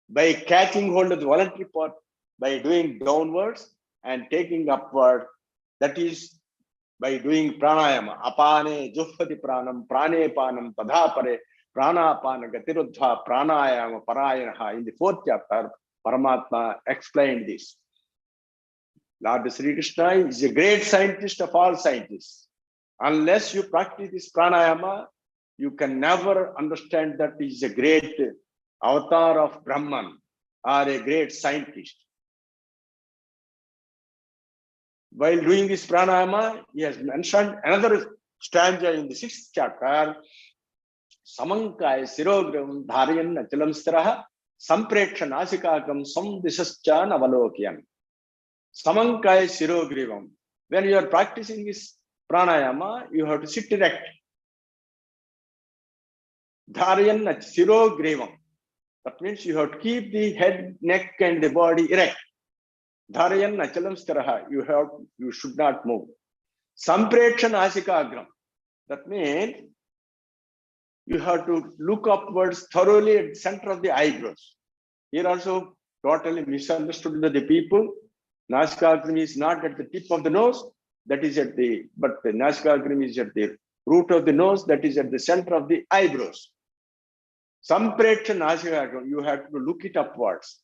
[SPEAKER 3] By catching hold of the voluntary part, by doing downwards and taking upward, that is by doing pranayama, apane juhvati pranam, prane panam tadhapare, pranapana gatiruddha pranayama parayanaha. In the 4th chapter, Paramatma explained this. Lord Sri Krishna is a great scientist of all scientists. Unless you practice this pranayama, you can never understand that he is a great avatar of Brahman or a great scientist. While doing this pranayama, he has mentioned another stanza in the 6th chapter. Samankaya sirogram dharayan achalam stiraha sampreksha nasikakam samdisascha navalokyan. Samankaya sirogrivam. When you are practicing this pranayama, you have to sit erect. Dharayan sirogrivam. That means you have to keep the head, neck, and the body erect. Dharayan achalam stiraha. You should not move. Sampreksha nasikakam. That means you have to look upwards thoroughly at the center of the eyebrows. Here also totally misunderstood by the people. Nasikakram is not at the tip of the nose, but the Nasikakram is at the root of the nose, that is at the center of the eyebrows. Sampreksha nasikakram, you have to look it upwards.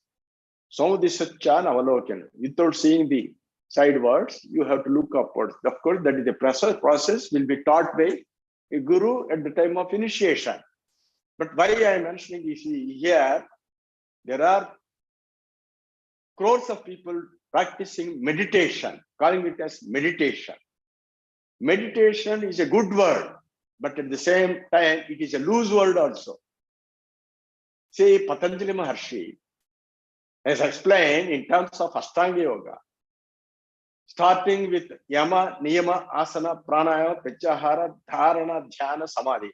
[SPEAKER 3] Samdisaccha navalokyan. Without seeing the sidewards, you have to look upwards. Of course, that is the process will be taught by a guru at the time of initiation. But why I am mentioning this here, there are crores of people practicing meditation, calling it as meditation. Meditation is a good word, but at the same time, it is a loose word also. Say Patanjali Maharshi has explained in terms of Ashtanga Yoga, starting with Yama, Niyama, Asana, Pranayama, Pratyahara, Dharana, Dhyana, Samadhi.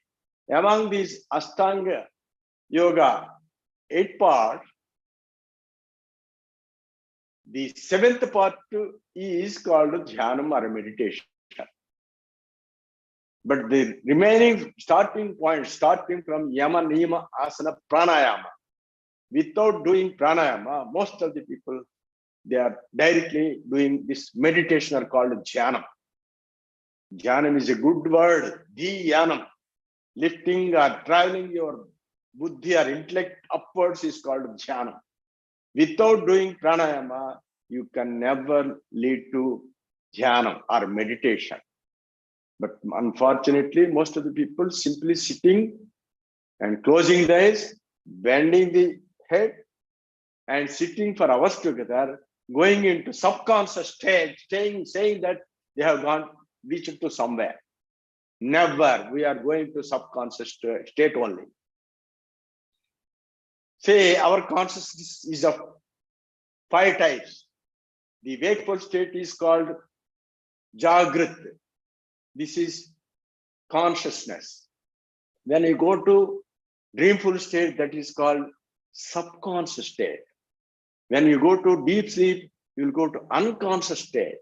[SPEAKER 3] Among these Ashtanga Yoga 8 parts, the 7th part is called Dhyanam or meditation. But the remaining starting point, starting from Yama, Niyama, Asana, Pranayama, without doing Pranayama, most of the people, they are directly doing this meditation are called Dhyanam. Dhyanam is a good word, Dhyanam. Lifting or traveling your buddhi or intellect upwards is called Dhyanam. Without doing pranayama, you can never lead to Dhyanam or meditation. But unfortunately, most of the people simply sitting and closing the eyes, bending the head and sitting for hours together, going into subconscious state, saying that they have reached to somewhere. Never. We are going to subconscious state only. Say our consciousness is of 5 types. The wakeful state is called Jagrat. This is consciousness. Then you go to dreamful state, that is called subconscious state. When you go to deep sleep, you will go to unconscious state.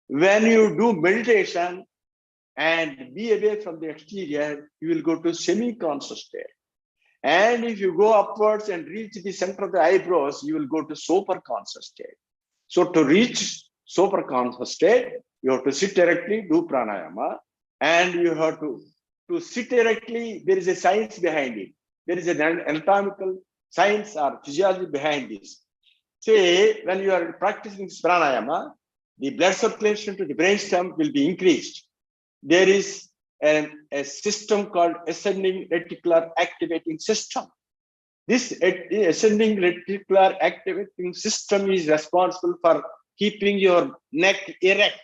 [SPEAKER 3] When you do meditation and be away from the exterior, you will go to semi-conscious state. And if you go upwards and reach the center of the eyebrows, you will go to super-conscious state. So to reach super-conscious state, you have to sit directly, do pranayama, and you have to sit directly. There is a science behind it. There is an anatomical science or physiology behind this. Say, when you are practicing pranayama, the blood circulation to the brainstem will be increased. there is a system called ascending reticular activating system. This ascending reticular activating system is responsible for keeping your neck erect.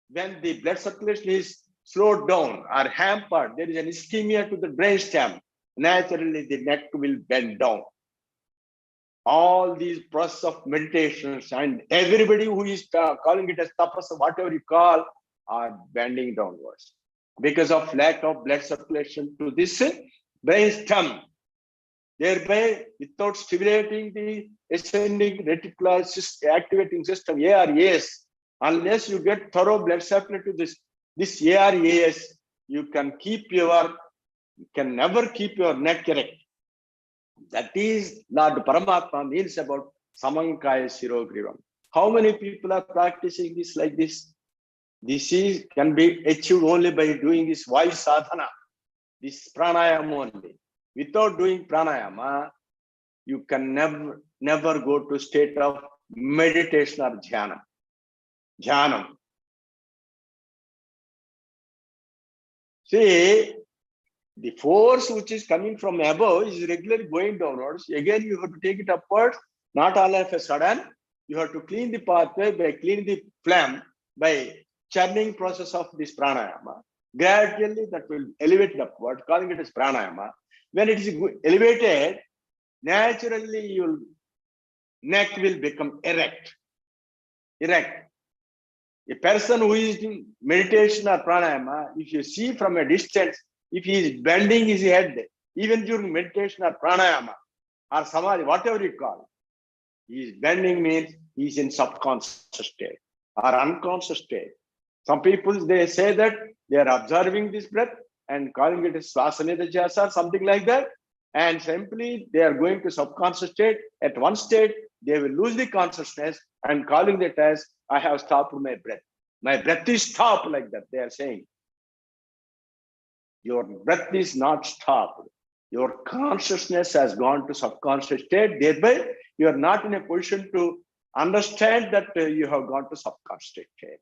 [SPEAKER 3] When the blood circulation is slowed down or hampered, there is an ischemia to the brainstem. Naturally, the neck will bend down. All these process of meditations, and everybody who is calling it as tapas, whatever you call, are bending downwards because of lack of blood circulation to this brainstem. Thereby, without stimulating the ascending reticular activating system, ARAS, unless you get thorough blood circulation to this ARAS, you can never keep your neck erect. That is Lord Paramatma means about Samankaya Shirogrivam. How many people are practicing this like this? This can be achieved only by doing this voice sadhana, this pranayama only. Without doing pranayama, you can never go to state of meditation or dhyana. Dhyanam. See, the force which is coming from above is regularly going downwards. Again, you have to take it upwards, not all of a sudden. You have to clean the pathway by cleaning the phlegm, by churning process of this pranayama. Gradually, that will elevate it upward, calling it as pranayama. When it is elevated, naturally your neck will become erect. Erect. A person who is doing meditation or pranayama, if you see from a distance, if he is bending his head, even during meditation or pranayama or samadhi, whatever you call, he is bending means he is in subconscious state or unconscious state. Some people, they say that they are observing this breath and calling it as swasanidajasa or something like that. And simply they are going to subconscious state. At one state, they will lose the consciousness and calling it as, I have stopped my breath. My breath is stopped, like that, they are saying. Your breath is not stopped. Your consciousness has gone to subconscious state. Thereby, you are not in a position to understand that you have gone to subconscious state.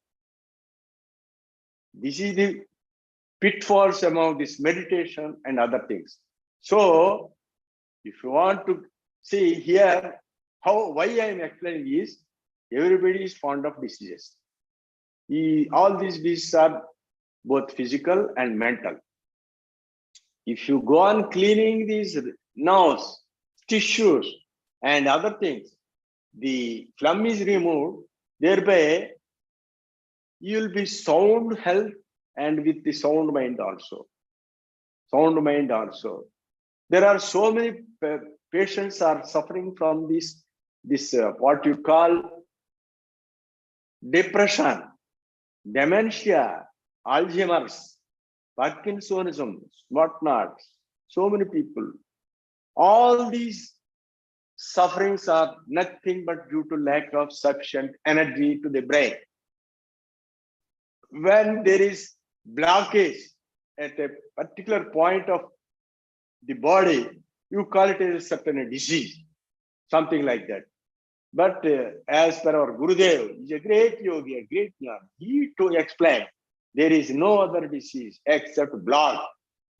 [SPEAKER 3] This is the pitfalls among this meditation and other things. So, if you want to see here, why I am explaining is, everybody is fond of diseases. All these diseases are both physical and mental. If you go on cleaning these nerves, tissues, and other things, the phlegm is removed, thereby you will be sound health and with the sound mind also. Sound mind also. There are so many patients are suffering from this what you call depression, dementia, Alzheimer's, Parkinsonism, whatnot. So many people. All these sufferings are nothing but due to lack of sufficient energy to the brain. When there is blockage at a particular point of the body, you call it a certain disease, something like that. But as per our Gurudev, he is a great yogi, a great man. He to explain, there is no other disease except block.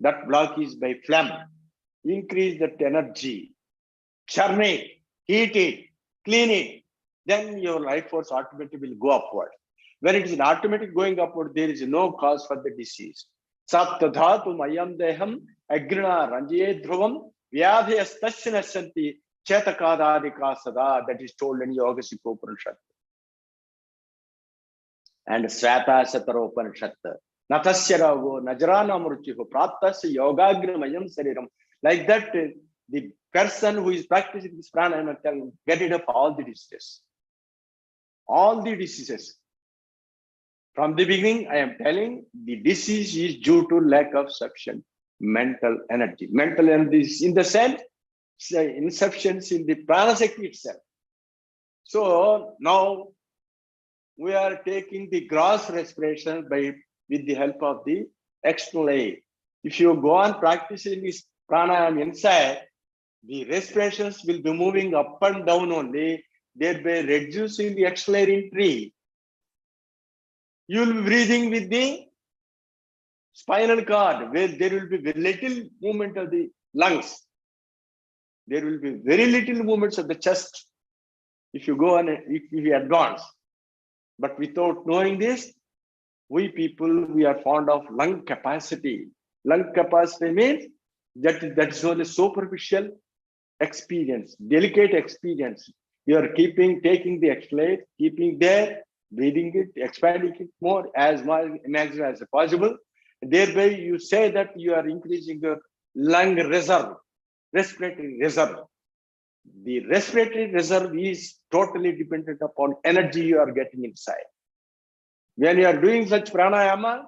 [SPEAKER 3] That block is by phlegm. Increase that energy, churn it, heat it, clean it, then your life force automatically will go upward. When it is an automatic going upward, there is no cause for the disease. Sattadhatu mayam deham agrina ranjye dhruvam vyadhyastasya nasyanti chetakadadika sada. That is told in Yoga Upanishad. And Svata Satara Upanishad. Natasya rago najrana mruchiho praptasya yogagramayam sariram. Like that, the person who is practicing this pranayama can get rid of all the diseases. All the diseases. From the beginning, I am telling the disease is due to lack of sufficient mental energy. Mental energy is in the sense, insufficiency in the pranasakti itself. So now we are taking the gross respiration with the help of the external air. If you go on practicing this pranayama inside, the respirations will be moving up and down only, thereby reducing the external air entry. You will be breathing with the spinal cord, where there will be very little movement of the lungs. There will be very little movements of the chest if you go on, if you advance. But without knowing this, we people, we are fond of lung capacity. Lung capacity means that's only superficial experience, delicate experience. You are taking the exhalate, keeping there, breathing it, expanding it more as much as possible. Thereby, you say that you are increasing your lung reserve, respiratory reserve. The respiratory reserve is totally dependent upon energy you are getting inside. When you are doing such pranayama,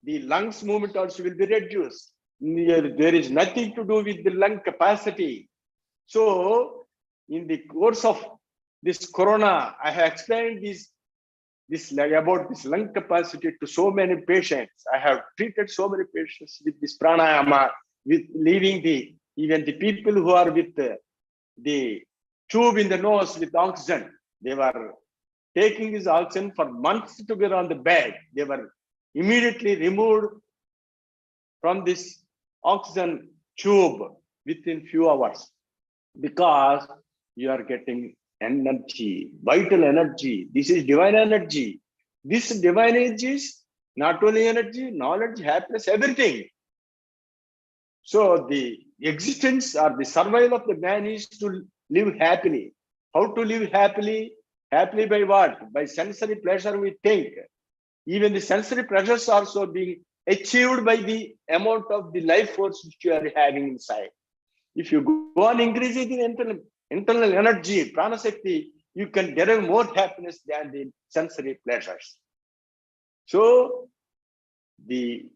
[SPEAKER 3] the lungs movement also will be reduced. There is nothing to do with the lung capacity. So, in the course of this corona, I have explained about this lung capacity to so many patients. I have treated so many patients with this pranayama, with leaving even the people who are with the tube in the nose with oxygen. They were taking this oxygen for months together on the bed. They were immediately removed from this oxygen tube within few hours, because you are getting energy, vital energy. This is divine energy. This divine energy is not only energy, knowledge, happiness, everything. So the existence or the survival of the man is to live happily. How to live happily? Happily by what? By sensory pleasure, we think. Even the sensory pleasures are also being achieved by the amount of the life force which you are having inside. If you go on increasing the internal energy, prana shakti, you can derive more happiness than the sensory pleasures. So,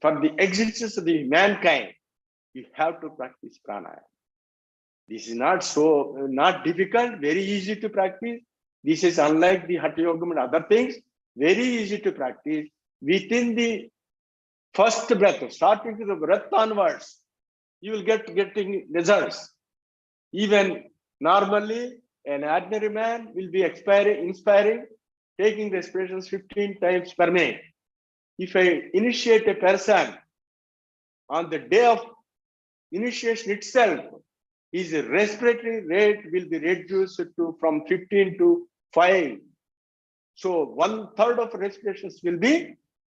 [SPEAKER 3] for the existence of the mankind, you have to practice pranayama. This is not difficult, very easy to practice. This is unlike the Hatha Yoga and other things, very easy to practice. Within the first breath, starting to the breath onwards, you will getting results. Even normally, an ordinary man will be inspiring, taking respirations 15 times per minute. If I initiate a person on the day of initiation itself, his respiratory rate will be reduced from 15 to 5. So 1/3 of respirations will be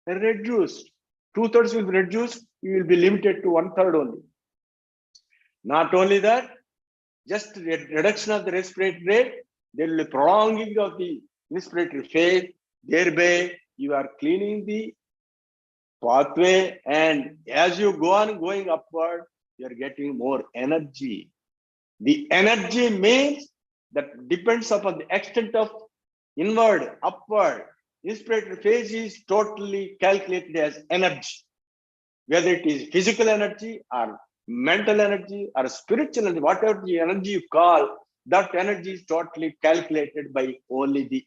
[SPEAKER 3] reduced. 2/3 will be reduced. You will be limited to 1/3 only. Not only that, just reduction of the respiratory rate, there will be prolonging of the respiratory phase. Thereby, you are cleaning the pathway, and as you go on going upward, you are getting more energy. The energy means that depends upon the extent of inward, upward. Respiratory phase is totally calculated as energy. Whether it is physical energy or mental energy or spiritual energy, whatever the energy you call, that energy is totally calculated by only the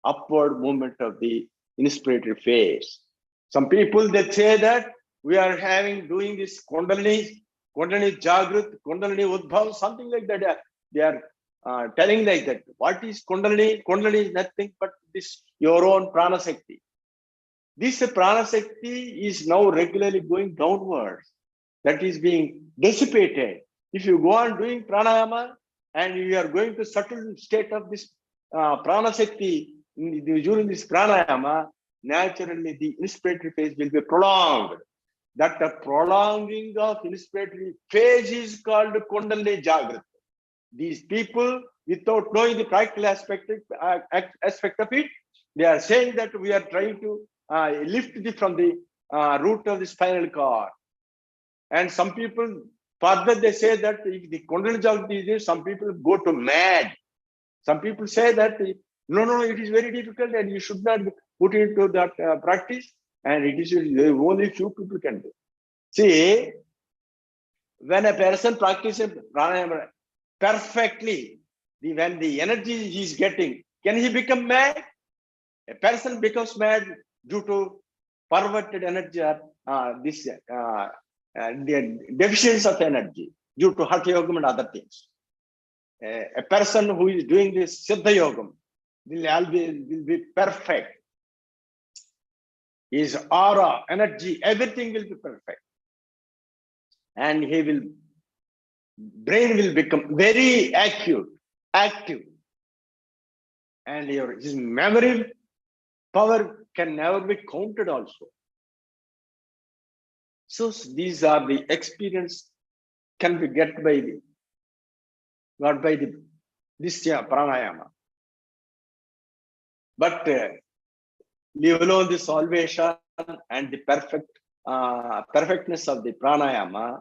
[SPEAKER 3] upward movement of the inspiratory phase. Some people, they say that we are doing this Kundalini Jagrat, Kundalini Udbhav, something like that. They are telling like that. What is Kundalini? Kundalini is nothing but this your own prana shakti. This prana shakti is now regularly going downwards. That is being dissipated. If you go on doing pranayama and you are going to subtle state of this prana shakti during this pranayama, naturally the inspiratory phase will be prolonged. That the prolonging of inspiratory phase is called Kundalini Jagrat. These people, without knowing the practical aspect of it, they are saying that we are trying to lift from the root of the spinal cord. And some people, further they say that if the Kundalini Jagrat is, some people go to mad. Some people say that, no, it is very difficult and you should not put into that practice. And it is only few people can do. See, when a person practices pranayama perfectly, when the energy he is getting, can he become mad? A person becomes mad due to perverted energy, the deficiency of energy due to Hatha Yoga and other things. A person who is doing this SIDDHAYOGI will be perfect. his aura, energy, everything will be perfect. And brain will become very active. And his memory power can never be counted also. So these are the experience can be got by this pranayama. But leave alone the salvation and the perfectness of the pranayama,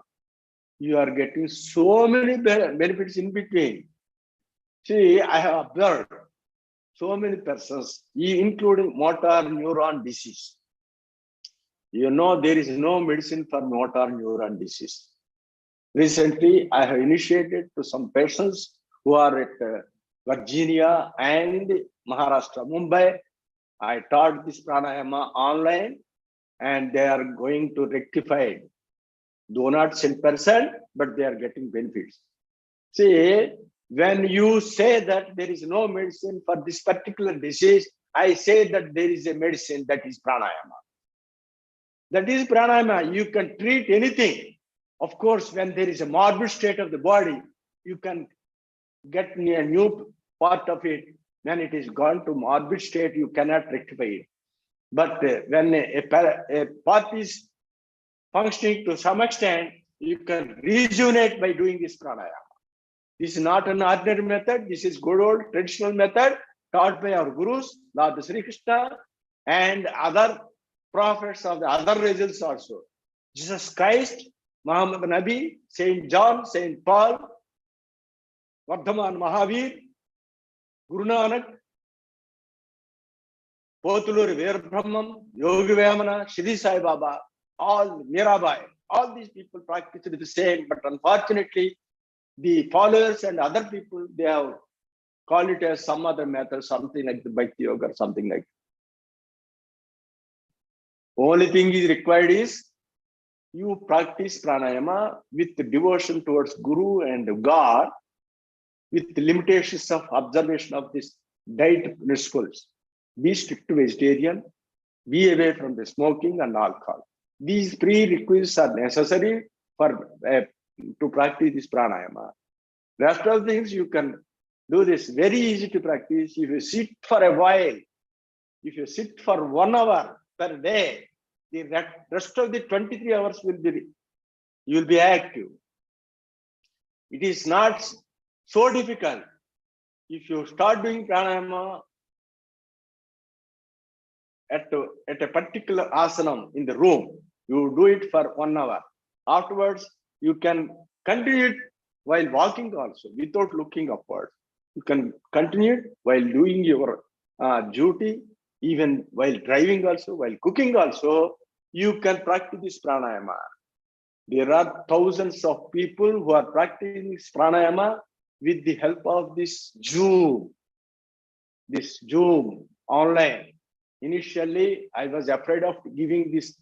[SPEAKER 3] you are getting so many benefits in between. See, I have observed so many persons, including motor neuron disease. You know, there is no medicine for motor neuron disease. Recently, I have initiated to some patients who are at Virginia and Maharashtra, Mumbai. I taught this pranayama online, and they are going to rectify it. Do not 10%, but they are getting benefits. See, when you say that there is no medicine for this particular disease, I say that there is a medicine, that is pranayama. That is pranayama. You can treat anything. Of course, when there is a morbid state of the body, you can get a new part of it. When it is gone to morbid state, you cannot rectify it. But when a part is functioning to some extent, you can rejuvenate by doing this pranayama. This is not an ordinary method. This is good old traditional method taught by our gurus, Lord Sri Krishna, and other prophets of the other religions also. Jesus Christ, Muhammad Nabi, Saint John, Saint Paul, Vardhaman Mahavir, Guru Nanak, Potulur Veer Brahman, Yogi Vamana, Shri Sai Baba, all Mirabai, all these people practice the same, but unfortunately, the followers and other people, they have called it as some other method, something like the Bhakti Yoga or something like that. Only thing is required is you practice pranayama with devotion towards Guru and God, with the limitations of observation of this diet principles. Be strict vegetarian, be away from the smoking and alcohol. These prerequisites are necessary for to practice this pranayama. Rest of the things you can do this very easy to practice. If you sit for a while, if you sit for 1 hour per day, the rest of the 23 hours you will be active. It is not so difficult. If you start doing pranayama at a particular asanam in the room, you do it for 1 hour. Afterwards, you can continue it while walking also, without looking upwards. You can continue it while doing your duty, even while driving also, while cooking also, you can practice this pranayama. There are thousands of people who are practicing this pranayama with the help of this Zoom online. Initially, I was afraid of giving this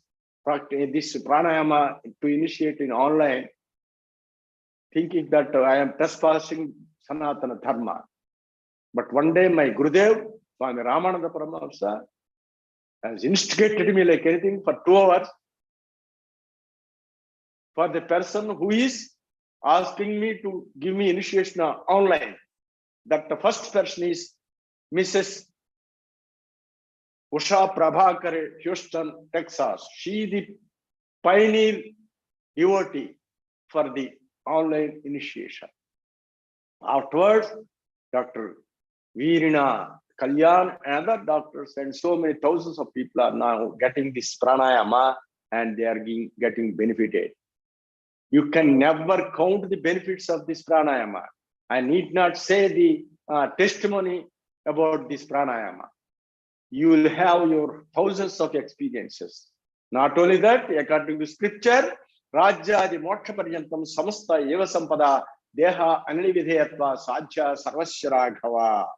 [SPEAKER 3] pranayama to initiate in online, thinking that I am trespassing Sanatana Dharma. But one day my Gurudev, Swami Ramananda Paramahamsa, has instigated me like anything for 2 hours. For the person who is asking me to give me initiation online, that the first person is Mrs. Usha Prabhakar, Houston, Texas. She is the pioneer devotee for the online initiation. Afterwards, Dr. Veerina, Kalyan, and other doctors, and so many thousands of people are now getting this pranayama, and they are getting benefited. You can never count the benefits of this pranayama. I need not say the testimony about this pranayama. You will have your thousands of experiences. Not only that, according to scripture, Rajya adi moksha paryantam samasta eva sampada deha anilividhayatva sadhya sarvasya raghava.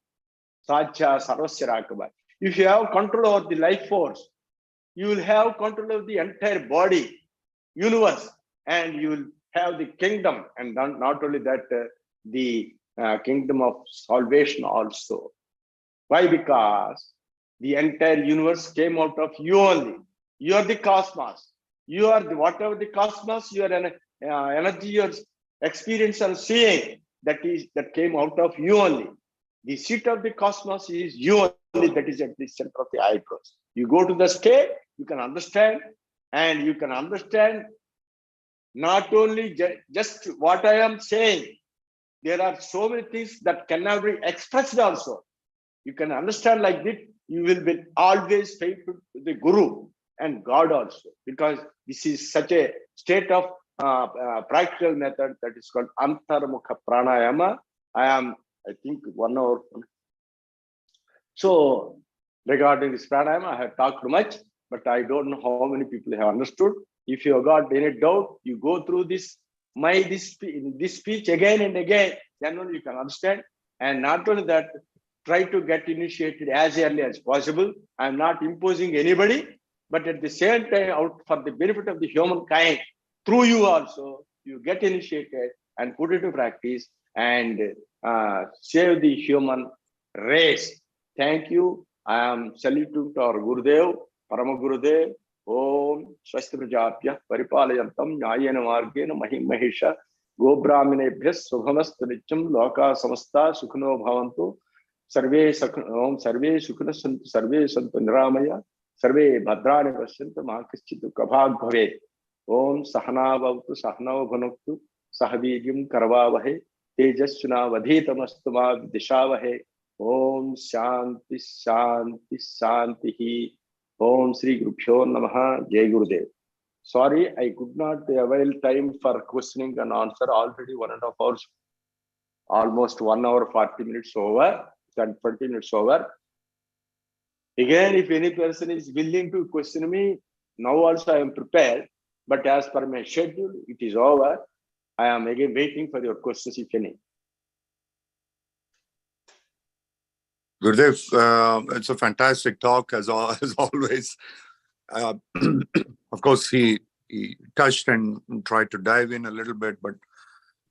[SPEAKER 3] Sadhya sarvasya raghava. If you have control over the life force, you will have control of the entire body, universe, and you will have the kingdom, and not only that, the kingdom of salvation also. Why? Because the entire universe came out of you only. You are the cosmos. You are the whatever the cosmos, your energy, your experience and seeing that came out of you only. The seat of the cosmos is you only, that is at the center of the eyebrows. You go to the state, you can understand, and you can understand not only just what I am saying. There are so many things that cannot be expressed also. You can understand like this, you will be always faithful to the Guru and God also, because this is such a state of practical method that is called Antarmukha Pranayama. I think 1 hour. So regarding this pranayama, I have talked much, but I don't know how many people have understood. If you have got any doubt, you go through this speech again and again, then only you can understand. And not only that, try to get initiated as early as possible. I'm not imposing anybody, but at the same time, out for the benefit of the humankind, through you also, you get initiated and put it to practice and save the human race. Thank you. I am saluting to our Gurudev, Parama Gurudev. Om Swasti Prajapya Paripalayantam Nyayena Margena Mahim Mahisha Gobrahminebhyas Subhamastu Nityam Loka Samasta Sukhuno Bhavantu Sarve Sukhana Santu Sarve Santu Niramaya Sarve Bhadrani Pasyantu Mahakaschitu Kabhag Bhave. Om Sahana Bhavatu Sahana Bhanuktu Sahavigyam Karvavahe Tejasvina Vadhitamastu Dishavahe. Om Shanti Shanti Shanti. Om Sri Gurubhyo Namaha. Jai Gurudev. Sorry, I could not avail time for questioning and answer. Already 1.5 hours, almost 1 hour 40 minutes over, 20 minutes over. Again, if any person is willing to question me, now also I am prepared. But as per my schedule, it is over. I am again waiting for your questions, if any.
[SPEAKER 2] Gurudev, it's a fantastic talk as always. Of course, he touched and tried to dive in a little bit, but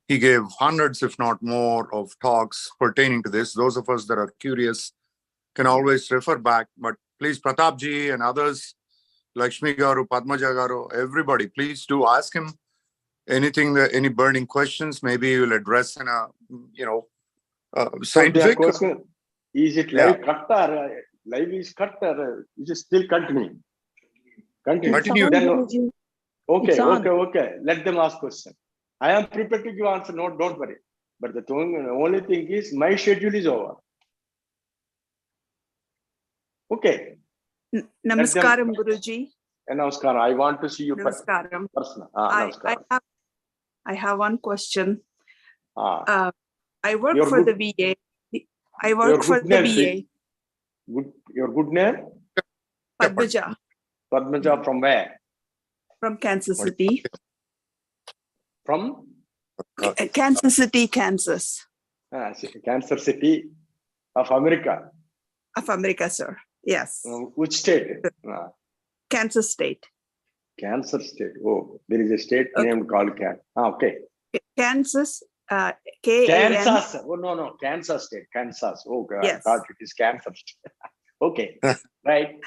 [SPEAKER 2] he gave hundreds, if not more, of talks pertaining to this. Those of us that are curious can always refer back. But please, Pratap ji and others, Lakshmi Garu, Padmaja Garu, everybody, please do ask him anything, any burning questions. Maybe he will address in a, scientific.
[SPEAKER 3] Is it live cut or live is cut or is it still continuing?
[SPEAKER 2] Continue.
[SPEAKER 3] Then, okay. Let them ask question. I am prepared to give answer. No, don't worry. But the only thing is my schedule is over. Okay.
[SPEAKER 4] Namaskaram, Guruji.
[SPEAKER 3] Namaskaram. I want to see you
[SPEAKER 4] Namaskaram.
[SPEAKER 3] personally.
[SPEAKER 4] I have one question. I work
[SPEAKER 3] Your
[SPEAKER 4] for
[SPEAKER 3] good,
[SPEAKER 4] the VA. I work for the VA.
[SPEAKER 3] Your good name?
[SPEAKER 4] Padmaja.
[SPEAKER 3] Padmaja from where?
[SPEAKER 4] From Kansas City.
[SPEAKER 3] From?
[SPEAKER 4] Kansas City, Kansas.
[SPEAKER 3] Kansas City of America.
[SPEAKER 4] Of America, sir. Yes.
[SPEAKER 3] Which state?
[SPEAKER 4] Kansas State.
[SPEAKER 3] Kansas State. Oh, there is a state named called Kansas. Okay.
[SPEAKER 4] Kansas.
[SPEAKER 3] Kansas. Oh, no. Kansas State. Kansas. Oh, God.
[SPEAKER 4] Yes.
[SPEAKER 3] I thought it is Kansas. Okay. Right.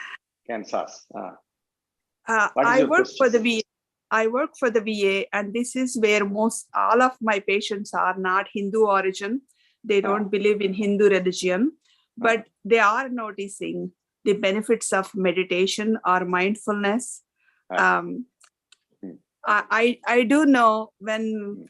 [SPEAKER 3] Kansas.
[SPEAKER 4] I work for the VA. I work for the VA, and this is where all of my patients are not Hindu origin. They don't believe in Hindu religion, but they are noticing the benefits of meditation or mindfulness. I do know when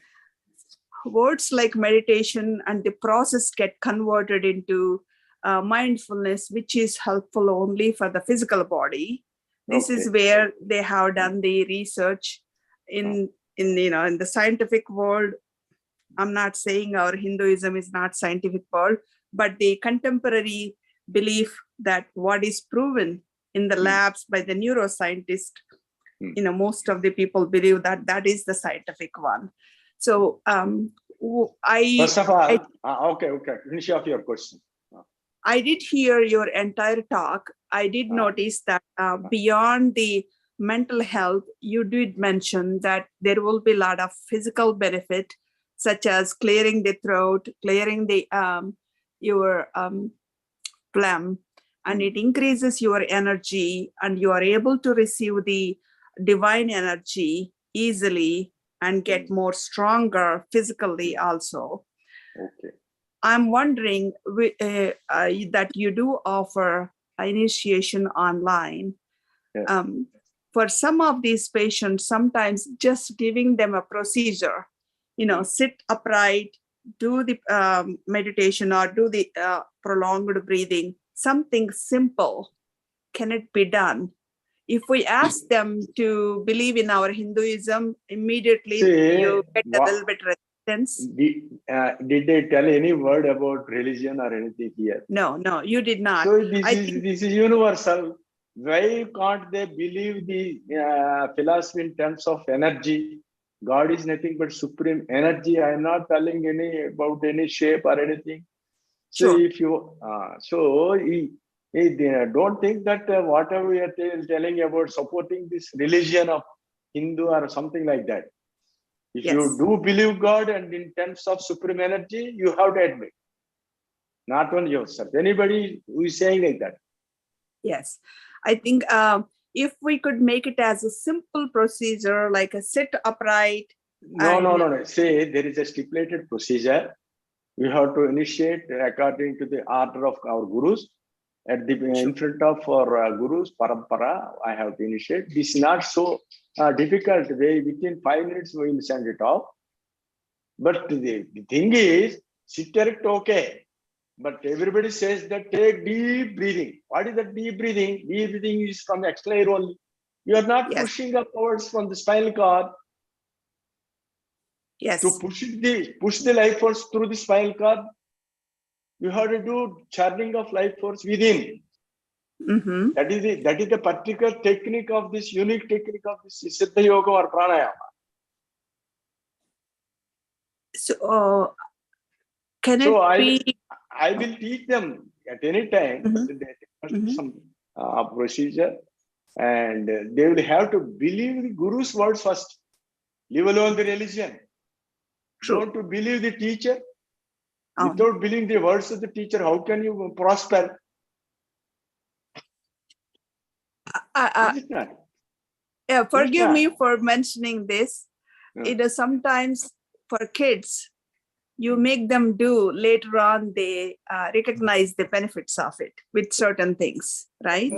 [SPEAKER 4] words like meditation and the process get converted into mindfulness, which is helpful only for the physical body. This is where they have done the research in the scientific world. I'm not saying our Hinduism is not scientific world, but the contemporary belief that what is proven in the labs by the neuroscientist, most of the people believe that that is the scientific one. So
[SPEAKER 3] first of all, okay. Finish off your question.
[SPEAKER 4] I did hear your entire talk. I did notice that beyond the mental health, you did mention that there will be a lot of physical benefit, such as clearing the throat, clearing the your phlegm, and it increases your energy, and you are able to receive the divine energy easily and get more stronger physically also.
[SPEAKER 3] Okay.
[SPEAKER 4] I'm wondering that you do offer initiation online.
[SPEAKER 3] Yes.
[SPEAKER 4] For some of these patients, sometimes just giving them a procedure, sit upright, do the meditation or do the prolonged breathing, something simple, can it be done? If we ask them to believe in our Hinduism, immediately you get a little bit resistance.
[SPEAKER 3] Did they tell any word about religion or anything here?
[SPEAKER 4] No, you did not.
[SPEAKER 3] So this is universal. Why can't they believe the philosophy in terms of energy? God is nothing but supreme energy. I am not telling about any shape or anything. So
[SPEAKER 4] Sure.
[SPEAKER 3] if you don't think that whatever we are telling about supporting this religion of Hindu or something like that. If you do believe God and in terms of supreme energy, you have to admit. Not only yourself, anybody who is saying like that.
[SPEAKER 4] Yes, I think if we could make it as a simple procedure, like a sit upright.
[SPEAKER 3] No. Say there is a stipulated procedure. We have to initiate according to the order of our gurus. At the in front of our gurus, parampara, I have to initiate. This is not so difficult. Within 5 minutes, we will send it off. But the thing is, sit erect, okay. But everybody says that take deep breathing. What is that deep breathing? Deep breathing is from external air only. You are not pushing upwards from the spinal cord.
[SPEAKER 4] Yes.
[SPEAKER 3] To push the life force through the spinal cord, you have to do churning of life force within.
[SPEAKER 4] Mm-hmm.
[SPEAKER 3] That is the particular technique of this unique technique of this SIDDHAYOGI or pranayama.
[SPEAKER 4] So can it be?
[SPEAKER 3] I will teach them at any time.
[SPEAKER 4] Mm-hmm.
[SPEAKER 3] Some procedure, and they will have to believe the guru's words first. Leave alone the religion.
[SPEAKER 4] True.
[SPEAKER 3] Don't to believe the teacher. Without believing the words of the teacher, how can you prosper?
[SPEAKER 4] Yeah, forgive me for mentioning this. It is sometimes for kids, you make them do, later on they recognize the benefits of it with certain things, right?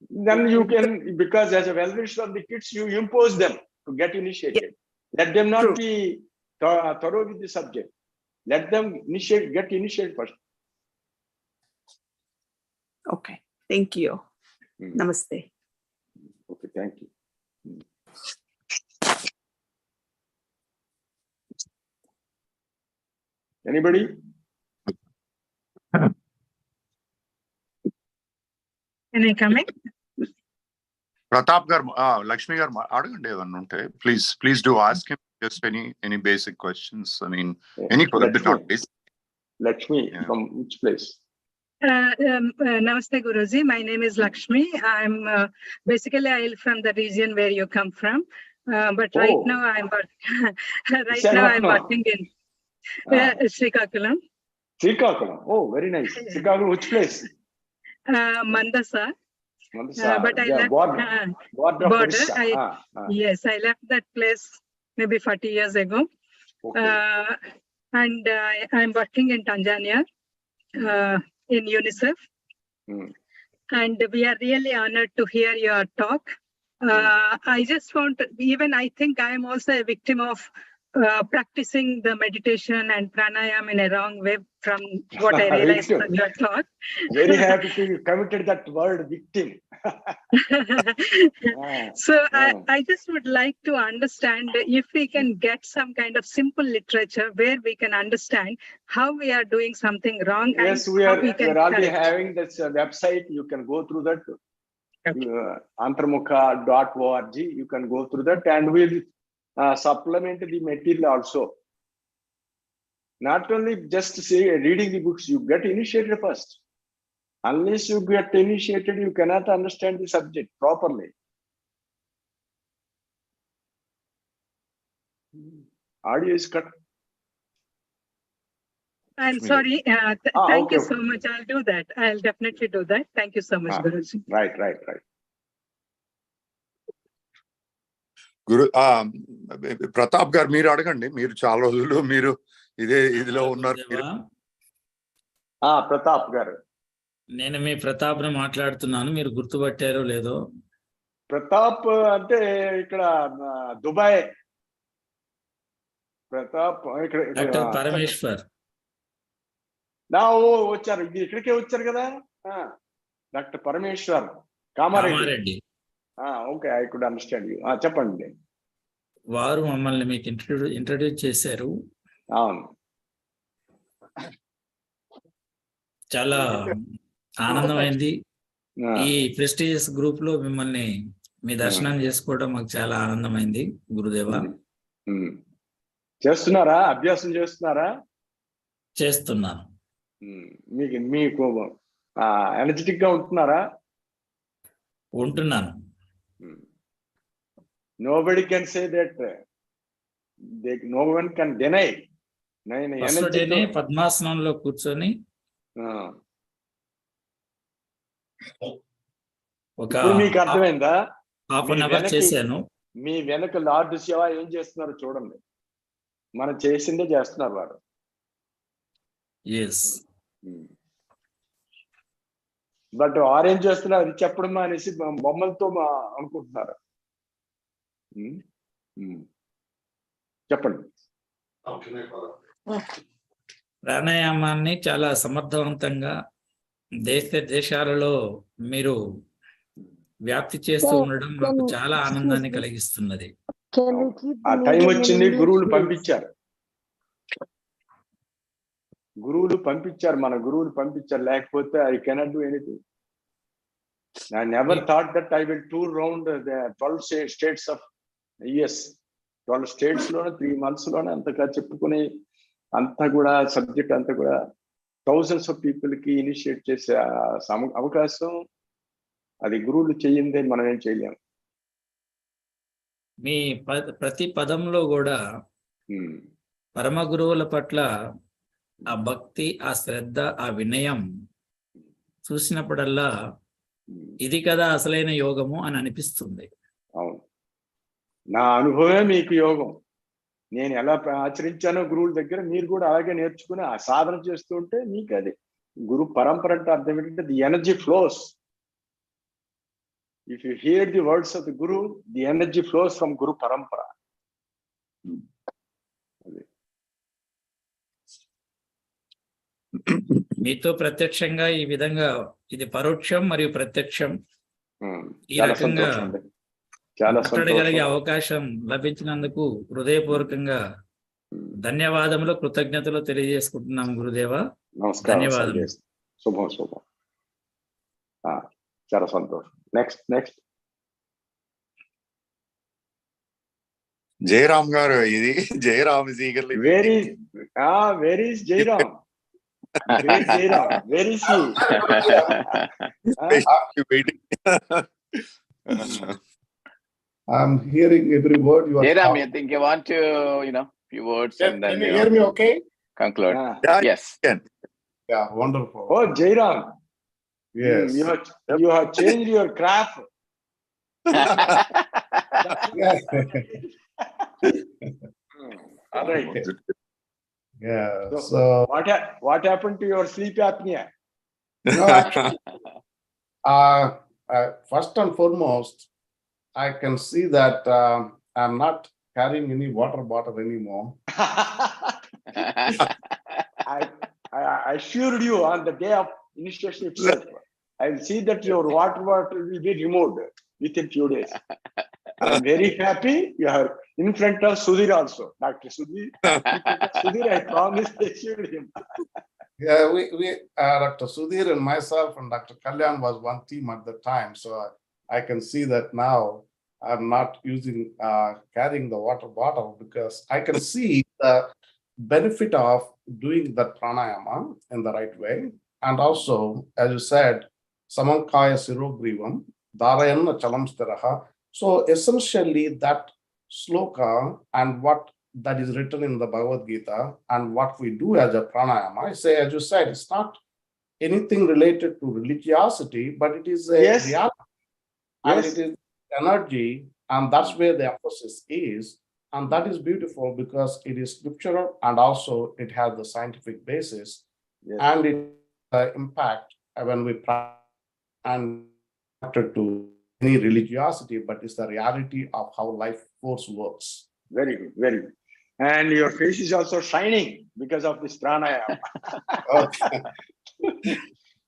[SPEAKER 3] Then you can, because as a well-wisher of the kids, you impose them to get initiated. Let them not be thorough with the subject. Let them get initiated first.
[SPEAKER 4] Okay, thank you. Namaste.
[SPEAKER 3] Okay, thank you. Anybody?
[SPEAKER 5] Can I come in?
[SPEAKER 2] Pratap gar, Lakshmi gar, adagande please do ask him just any basic questions. I mean, any basic.
[SPEAKER 3] Lakshmi, from which place?
[SPEAKER 5] Namaste, Guruji. My name is Lakshmi. I'm basically I'm from the region where you come from, but right now I'm working in Srikakulam.
[SPEAKER 3] Srikakulam. Oh, very nice. Srikakulam, which place?
[SPEAKER 5] Mandasa. But I left border. Yes, I left that place maybe 40 years ago. Okay. And I'm working in Tanzania in UNICEF. And we are really honored to hear your talk. I just want to, I think I am also a victim of practicing the meditation and pranayama in a wrong way from what I realized from your talk.
[SPEAKER 3] Very happy to you committed that word, victim.
[SPEAKER 5] So I just would like to understand if we can get some kind of simple literature where we can understand how we are doing something wrong.
[SPEAKER 3] Yes,
[SPEAKER 5] and
[SPEAKER 3] we are
[SPEAKER 5] already
[SPEAKER 3] having this website. You can go through that. ANTARMUKHANANDA.org. You can go through that, and we'll supplement the material also. Not only just reading the books, you get initiated first. Unless you get initiated, you cannot understand the subject properly. Audio is cut.
[SPEAKER 5] I'm sorry. Thank you so much. I'll do that. I'll definitely do that. Thank you so much, Guruji.
[SPEAKER 3] Right.
[SPEAKER 2] గురు ప్రతాప్ గారు మీరు అడగండి. మీరు చాలా రోజులు మీరు ఇదిలో ఉన్నారు.
[SPEAKER 3] ప్రతాప్ గారు.
[SPEAKER 6] నేను మీ ప్రతాప్ని మాట్లాడుతున్నాను. మీరు గుర్తుపట్టారో లేదో.
[SPEAKER 3] ప్రతాప్ అంటే ఇక్కడ దుబాయ్. ప్రతాప్ ఇక్కడ
[SPEAKER 6] డాక్టర్ పరమేశ్వర్
[SPEAKER 3] వచ్చారు. ఇక్కడికే వచ్చారు కదా doctor Parameshwar Kamareddy. Okay, I could understand you. చెప్పండి.
[SPEAKER 6] వారు మమ్మల్ని మీకు ఇంట్రడ్యూస్ చేశారు.
[SPEAKER 3] అవును,
[SPEAKER 6] చాలా ఆనందమైంది. ఈ ప్రెస్టీజియస్ గ్రూప్ లో మిమ్మల్ని మీ దర్శనం చేసుకోవడం మాకు చాలా ఆనందమైంది. గురుదేవా,
[SPEAKER 3] చేస్తున్నారా? అభ్యాసం చేస్తున్నారా?
[SPEAKER 6] చేస్తున్నాను.
[SPEAKER 3] మీకు ఎనర్జెటిక్ గా ఉంటున్నారా?
[SPEAKER 6] ఉంటున్నాను.
[SPEAKER 3] Nobody can say that. No one can deny.
[SPEAKER 6] పద్మాసనంలో కూర్చొని
[SPEAKER 3] మీకు అర్థమైందా?
[SPEAKER 6] హాఫ్ అన్ అవర్ చేశాను.
[SPEAKER 3] మీ వెనక లార్డ్ శివ ఏం చేస్తున్నారో చూడండి. మనం చేసిందే చేస్తున్నారు వారు. బట్ ఆరెంజ్ చేస్తున్నారు, అది చెప్పడం అనేసి బొమ్మలతో అనుకుంటున్నారు. చెప్పండి.
[SPEAKER 6] ప్రాణాయామాన్ని చాలా సమర్థవంతంగా దేశాలలో మీరు వ్యాప్తి చేస్తూ ఉండడం మాకు చాలా ఆనందాన్ని కలిగిస్తున్నది.
[SPEAKER 3] ఆ టైం వచ్చింది. గురువులు పంపించారు. మన గురువులు పంపించారు. లేకపోతే I cannot do anything. I never thought that I will tour around the 12 states of US. 12 states లోనే 3 months లోనే అంతగా చెప్పుకుని అంతా కూడా సబ్జెక్ట్ అంతా కూడా thousands of people కి ఇనిషియేట్ చేసే అవకాశం అది గురువులు చేయిందే, మనం ఏం చేయలేము.
[SPEAKER 6] మీ ప్రతి పదంలో కూడా పరమ గురువుల పట్ల ఆ భక్తి, ఆ శ్రద్ధ, ఆ వినయం చూసినప్పుడల్లా ఇది కదా అసలైన యోగము అని అనిపిస్తుంది.
[SPEAKER 3] అవును, నా అనుభవమే మీకు యోగం. నేను ఎలా ఆచరించానో గురువుల దగ్గర మీరు కూడా అలాగే నేర్చుకుని ఆ సాధన చేస్తూ ఉంటే మీకు అది గురు పరంపర అంటే అర్థం ఏంటంటే the energy flows. If you hear the words of the guru, the energy flows from guru parampara.
[SPEAKER 6] మీతో ప్రత్యక్షంగా ఈ విధంగా ఇది పరోక్షం మరియు ప్రత్యక్షం ఈ రకంగా మాట్లాడగలిగే అవకాశం లభించినందుకు హృదయపూర్వకంగా ధన్యవాదములు, కృతజ్ఞతలు తెలియజేసుకుంటున్నాం గురుదేవా. ధన్యవాదాలు.
[SPEAKER 3] శుభం. చాలా సంతోషం. నెక్స్ట్
[SPEAKER 2] జయరామ్ గారు. ఇది Jayaram
[SPEAKER 3] very Jayaram. Where is he?
[SPEAKER 2] I'm hearing every word you are
[SPEAKER 1] saying. I think you want to, few words and then
[SPEAKER 2] can you hear me okay?
[SPEAKER 1] Conclude.
[SPEAKER 2] Yes. Yeah, wonderful.
[SPEAKER 3] Oh, Jairam.
[SPEAKER 2] Yes.
[SPEAKER 3] You have changed your craft. All right.
[SPEAKER 2] Yeah. So
[SPEAKER 3] what happened to your sleep apnea?
[SPEAKER 2] No, actually, first and foremost, I can see that I'm not carrying any water bottle anymore.
[SPEAKER 3] I assured you on the day of initiation itself, I will see that your water bottle will be removed within few days. I'm very happy. You are in front of Sudhir also, Dr. Sudhir. Sudhir, I promised to assure him.
[SPEAKER 2] Yeah, we Dr. Sudhir and myself and Dr. Kalyan was one team at the time. So I can see that now I'm not carrying the water bottle because I can see the benefit of doing that pranayama in the right way. And also, as you said, Samankaya Sirogrivam, Dharayana Chalam Stiraha. So essentially that sloka and what
[SPEAKER 7] that is written in the Bhagavad Gita and what we do as a pranayama, I say, as you said, it's not anything related to religiosity, but it is a
[SPEAKER 3] Yes.
[SPEAKER 7] reality.
[SPEAKER 3] Yes.
[SPEAKER 7] And it is energy, and that's where the emphasis is. And that is beautiful because it is scriptural and also it has the scientific basis.
[SPEAKER 3] Yes.
[SPEAKER 7] And it impact when we practice and to any religiosity, but it's the reality of how life force works.
[SPEAKER 3] Very good, very good. And your face is also shining because of this pranayama.
[SPEAKER 7] Okay.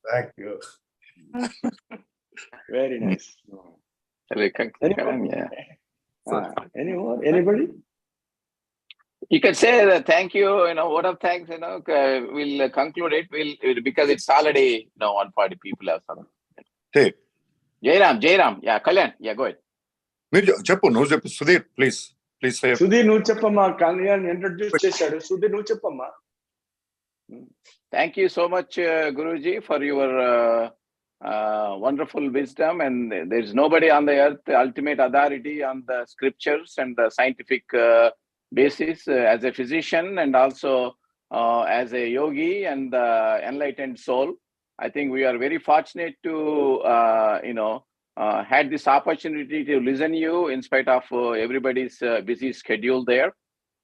[SPEAKER 7] Thank you.
[SPEAKER 3] Very nice.
[SPEAKER 1] Yeah.
[SPEAKER 3] Any more? Anybody?
[SPEAKER 1] You can say that thank you, word of thanks, we'll conclude it. Because it's already, 140 people have some.
[SPEAKER 2] Hey.
[SPEAKER 1] Jairam. Yeah, Kalyan. Yeah, go ahead.
[SPEAKER 2] Cheppu, no Cheppu. Sudhir, please say.
[SPEAKER 3] Sudhir, nu cheppamma. Kalyan introduce chesadu. Sudhir, nu cheppamma.
[SPEAKER 1] Thank you so much, Guruji, for your wonderful wisdom. And there's nobody on the earth, the ultimate authority on the scriptures and the scientific basis. As a physician and also as a yogi and enlightened soul, I think we are very fortunate to, had this opportunity to listen you in spite of everybody's busy schedule there.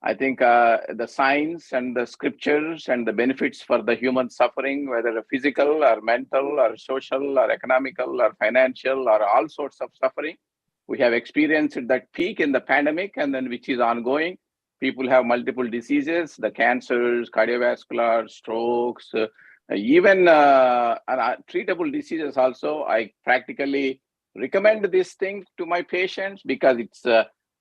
[SPEAKER 1] I think the science and the scriptures and the benefits for the human suffering, whether physical or mental or social or economical or financial or all sorts of suffering, we have experienced that peak in the pandemic and then which is ongoing. People have multiple diseases, the cancers, cardiovascular, strokes, even treatable diseases also. I practically recommend this thing to my patients because it's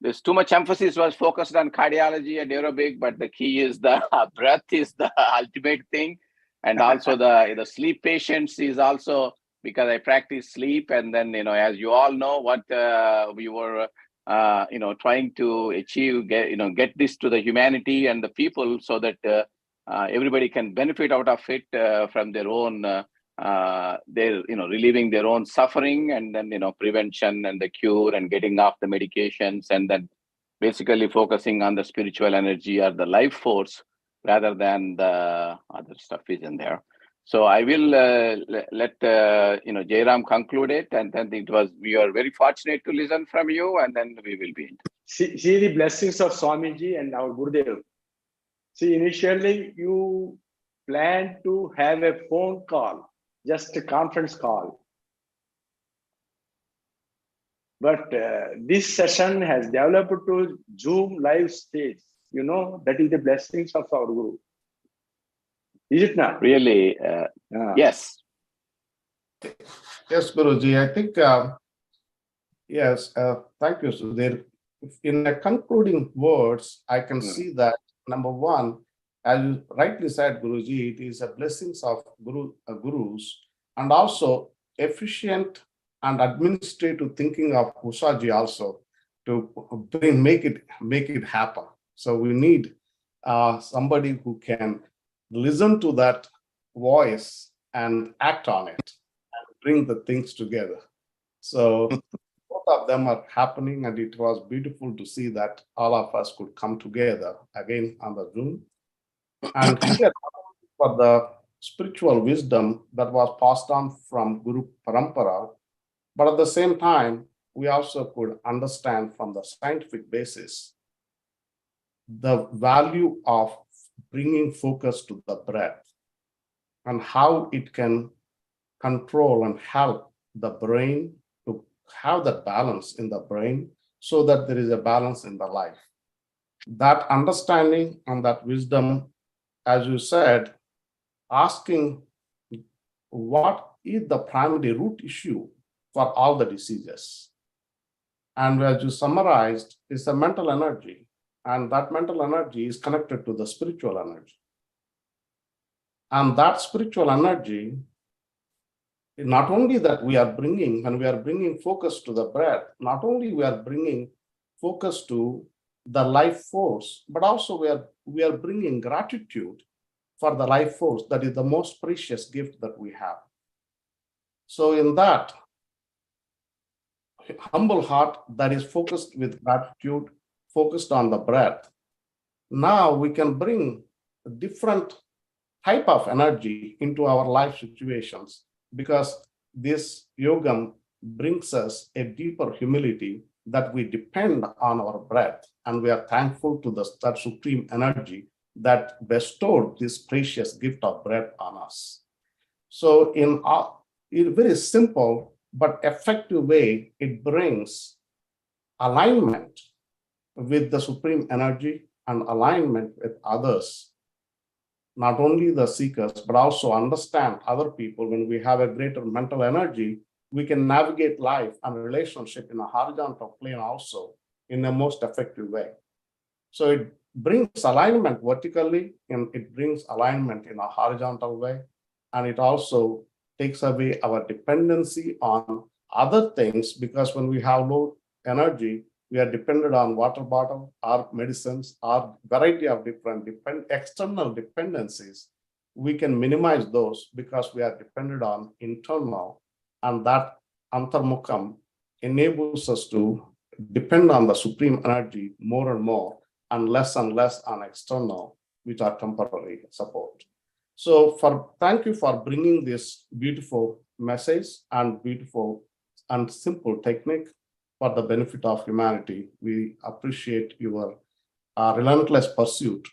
[SPEAKER 1] there's too much emphasis was focused on cardiology and aerobic, but the key is the breath is the ultimate thing. And also the sleep patients is also because I practice sleep. And then, as you all know, what we were, trying to achieve, get this to the humanity and the people so that everybody can benefit out of it from their own, relieving their own suffering and then, prevention and the cure and getting off the medications and then basically focusing on the spiritual energy or the life force rather than the other stuff is in there. So I will let Jairam conclude it, and then we are very fortunate to listen from you, and then we will be.
[SPEAKER 3] See the blessings of Swamiji and our Gurudev. See, initially you planned to have a phone call, just a conference call. But this session has developed to Zoom live stage. That is the blessings of our Guru. Is it not?
[SPEAKER 1] Really? Yes.
[SPEAKER 7] Yes, Guruji. I think, yes, thank you, Sudhir. In the concluding words, I can see that, number one, as you rightly said, Guruji, it is a blessings of gurus and also efficient and administrative thinking of Ushaji also to make it happen. So we need somebody who can listen to that voice and act on it and bring the things together. So both of them are happening, and it was beautiful to see that all of us could come together again on the Zoom and hear for the spiritual wisdom that was passed on from Guru Parampara. But at the same time, we also could understand from the scientific basis the value of bringing focus to the breath and how it can control and help the brain to have that balance in the brain so that there is a balance in the life. That understanding and that wisdom, as you said, asking what is the primary root issue for all the diseases. And as you summarized, it's the mental energy. And that mental energy is connected to the spiritual energy. And that spiritual energy, not only that we are bringing, when we are bringing focus to the breath, not only we are bringing focus to the life force, but also we are bringing gratitude for the life force that is the most precious gift that we have. So in that humble heart that is focused with gratitude, focused on the breath, now we can bring a different type of energy into our life situations, because this yogam brings us a deeper humility that we depend on our breath, and we are thankful to that supreme energy that bestowed this precious gift of breath on us. So in a very simple but effective way, it brings alignment with the supreme energy and alignment with others. Not only the seekers, but also understand other people. When we have a greater mental energy, we can navigate life and relationship in a horizontal plane also in the most effective way. So it brings alignment vertically, and it brings alignment in a horizontal way. And it also takes away our dependency on other things, because when we have low energy, we are dependent on water bottle, our medicines, our variety of different external dependencies. We can minimize those because we are dependent on internal, and that antarmukham enables us to depend on the supreme energy more and more, and less on external, which are temporary support. So thank you for bringing this beautiful message and beautiful and simple technique for the benefit of humanity. We appreciate your relentless pursuit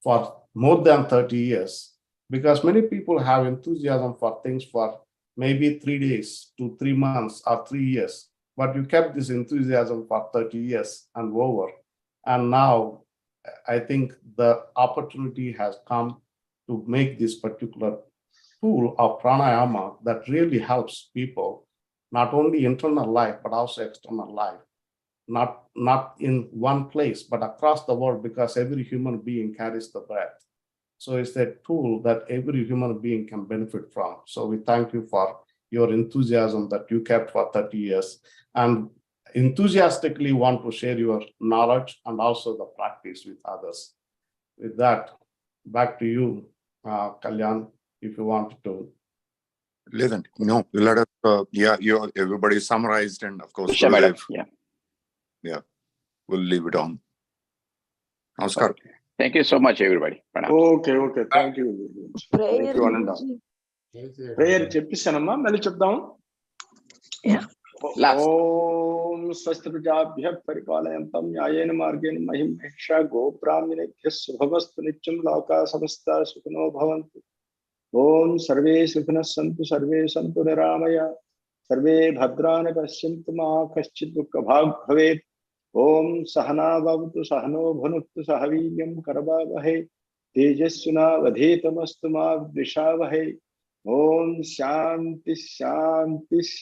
[SPEAKER 7] for more than 30 years, because many people have enthusiasm for things for maybe 3 days to 3 months or 3 years, but you kept this enthusiasm for 30 years and over. And now I think the opportunity has come to make this particular tool of pranayama that really helps people, not only internal life, but also external life, not in one place, but across the world, because every human being carries the breath. So it's a tool that every human being can benefit from. So we thank you for your enthusiasm that you kept for 30 years, and enthusiastically want to share your knowledge and also the practice with others. With that, back to you, Kalyan, if you want to.
[SPEAKER 2] Listen, no, let us, everybody summarized, and of course,
[SPEAKER 1] Madam.
[SPEAKER 2] Yeah, we'll leave it on. Namaskar.
[SPEAKER 1] Okay. Thank you so much, everybody.
[SPEAKER 3] Okay. Thank you. Thank you, Ananda. Prayer cheppisanamma mali chepdam.
[SPEAKER 5] Yeah.
[SPEAKER 3] Om swasthi prajabhyah paripalayantam nyayena margena mahim mahesha gobrahminebhyah subhavastu nityam loka samasta sukhino bhavantu. Om sarve sukhina santu sarve santu niramaya sarve bhadrani pashyantu ma kaschid dukkha bhag bhavet. Om sahana bhavatu sahano bhunuktu sahaviryam karvavahe tejasvina vadhetamastu ma dvishavahe. Om shanti shanti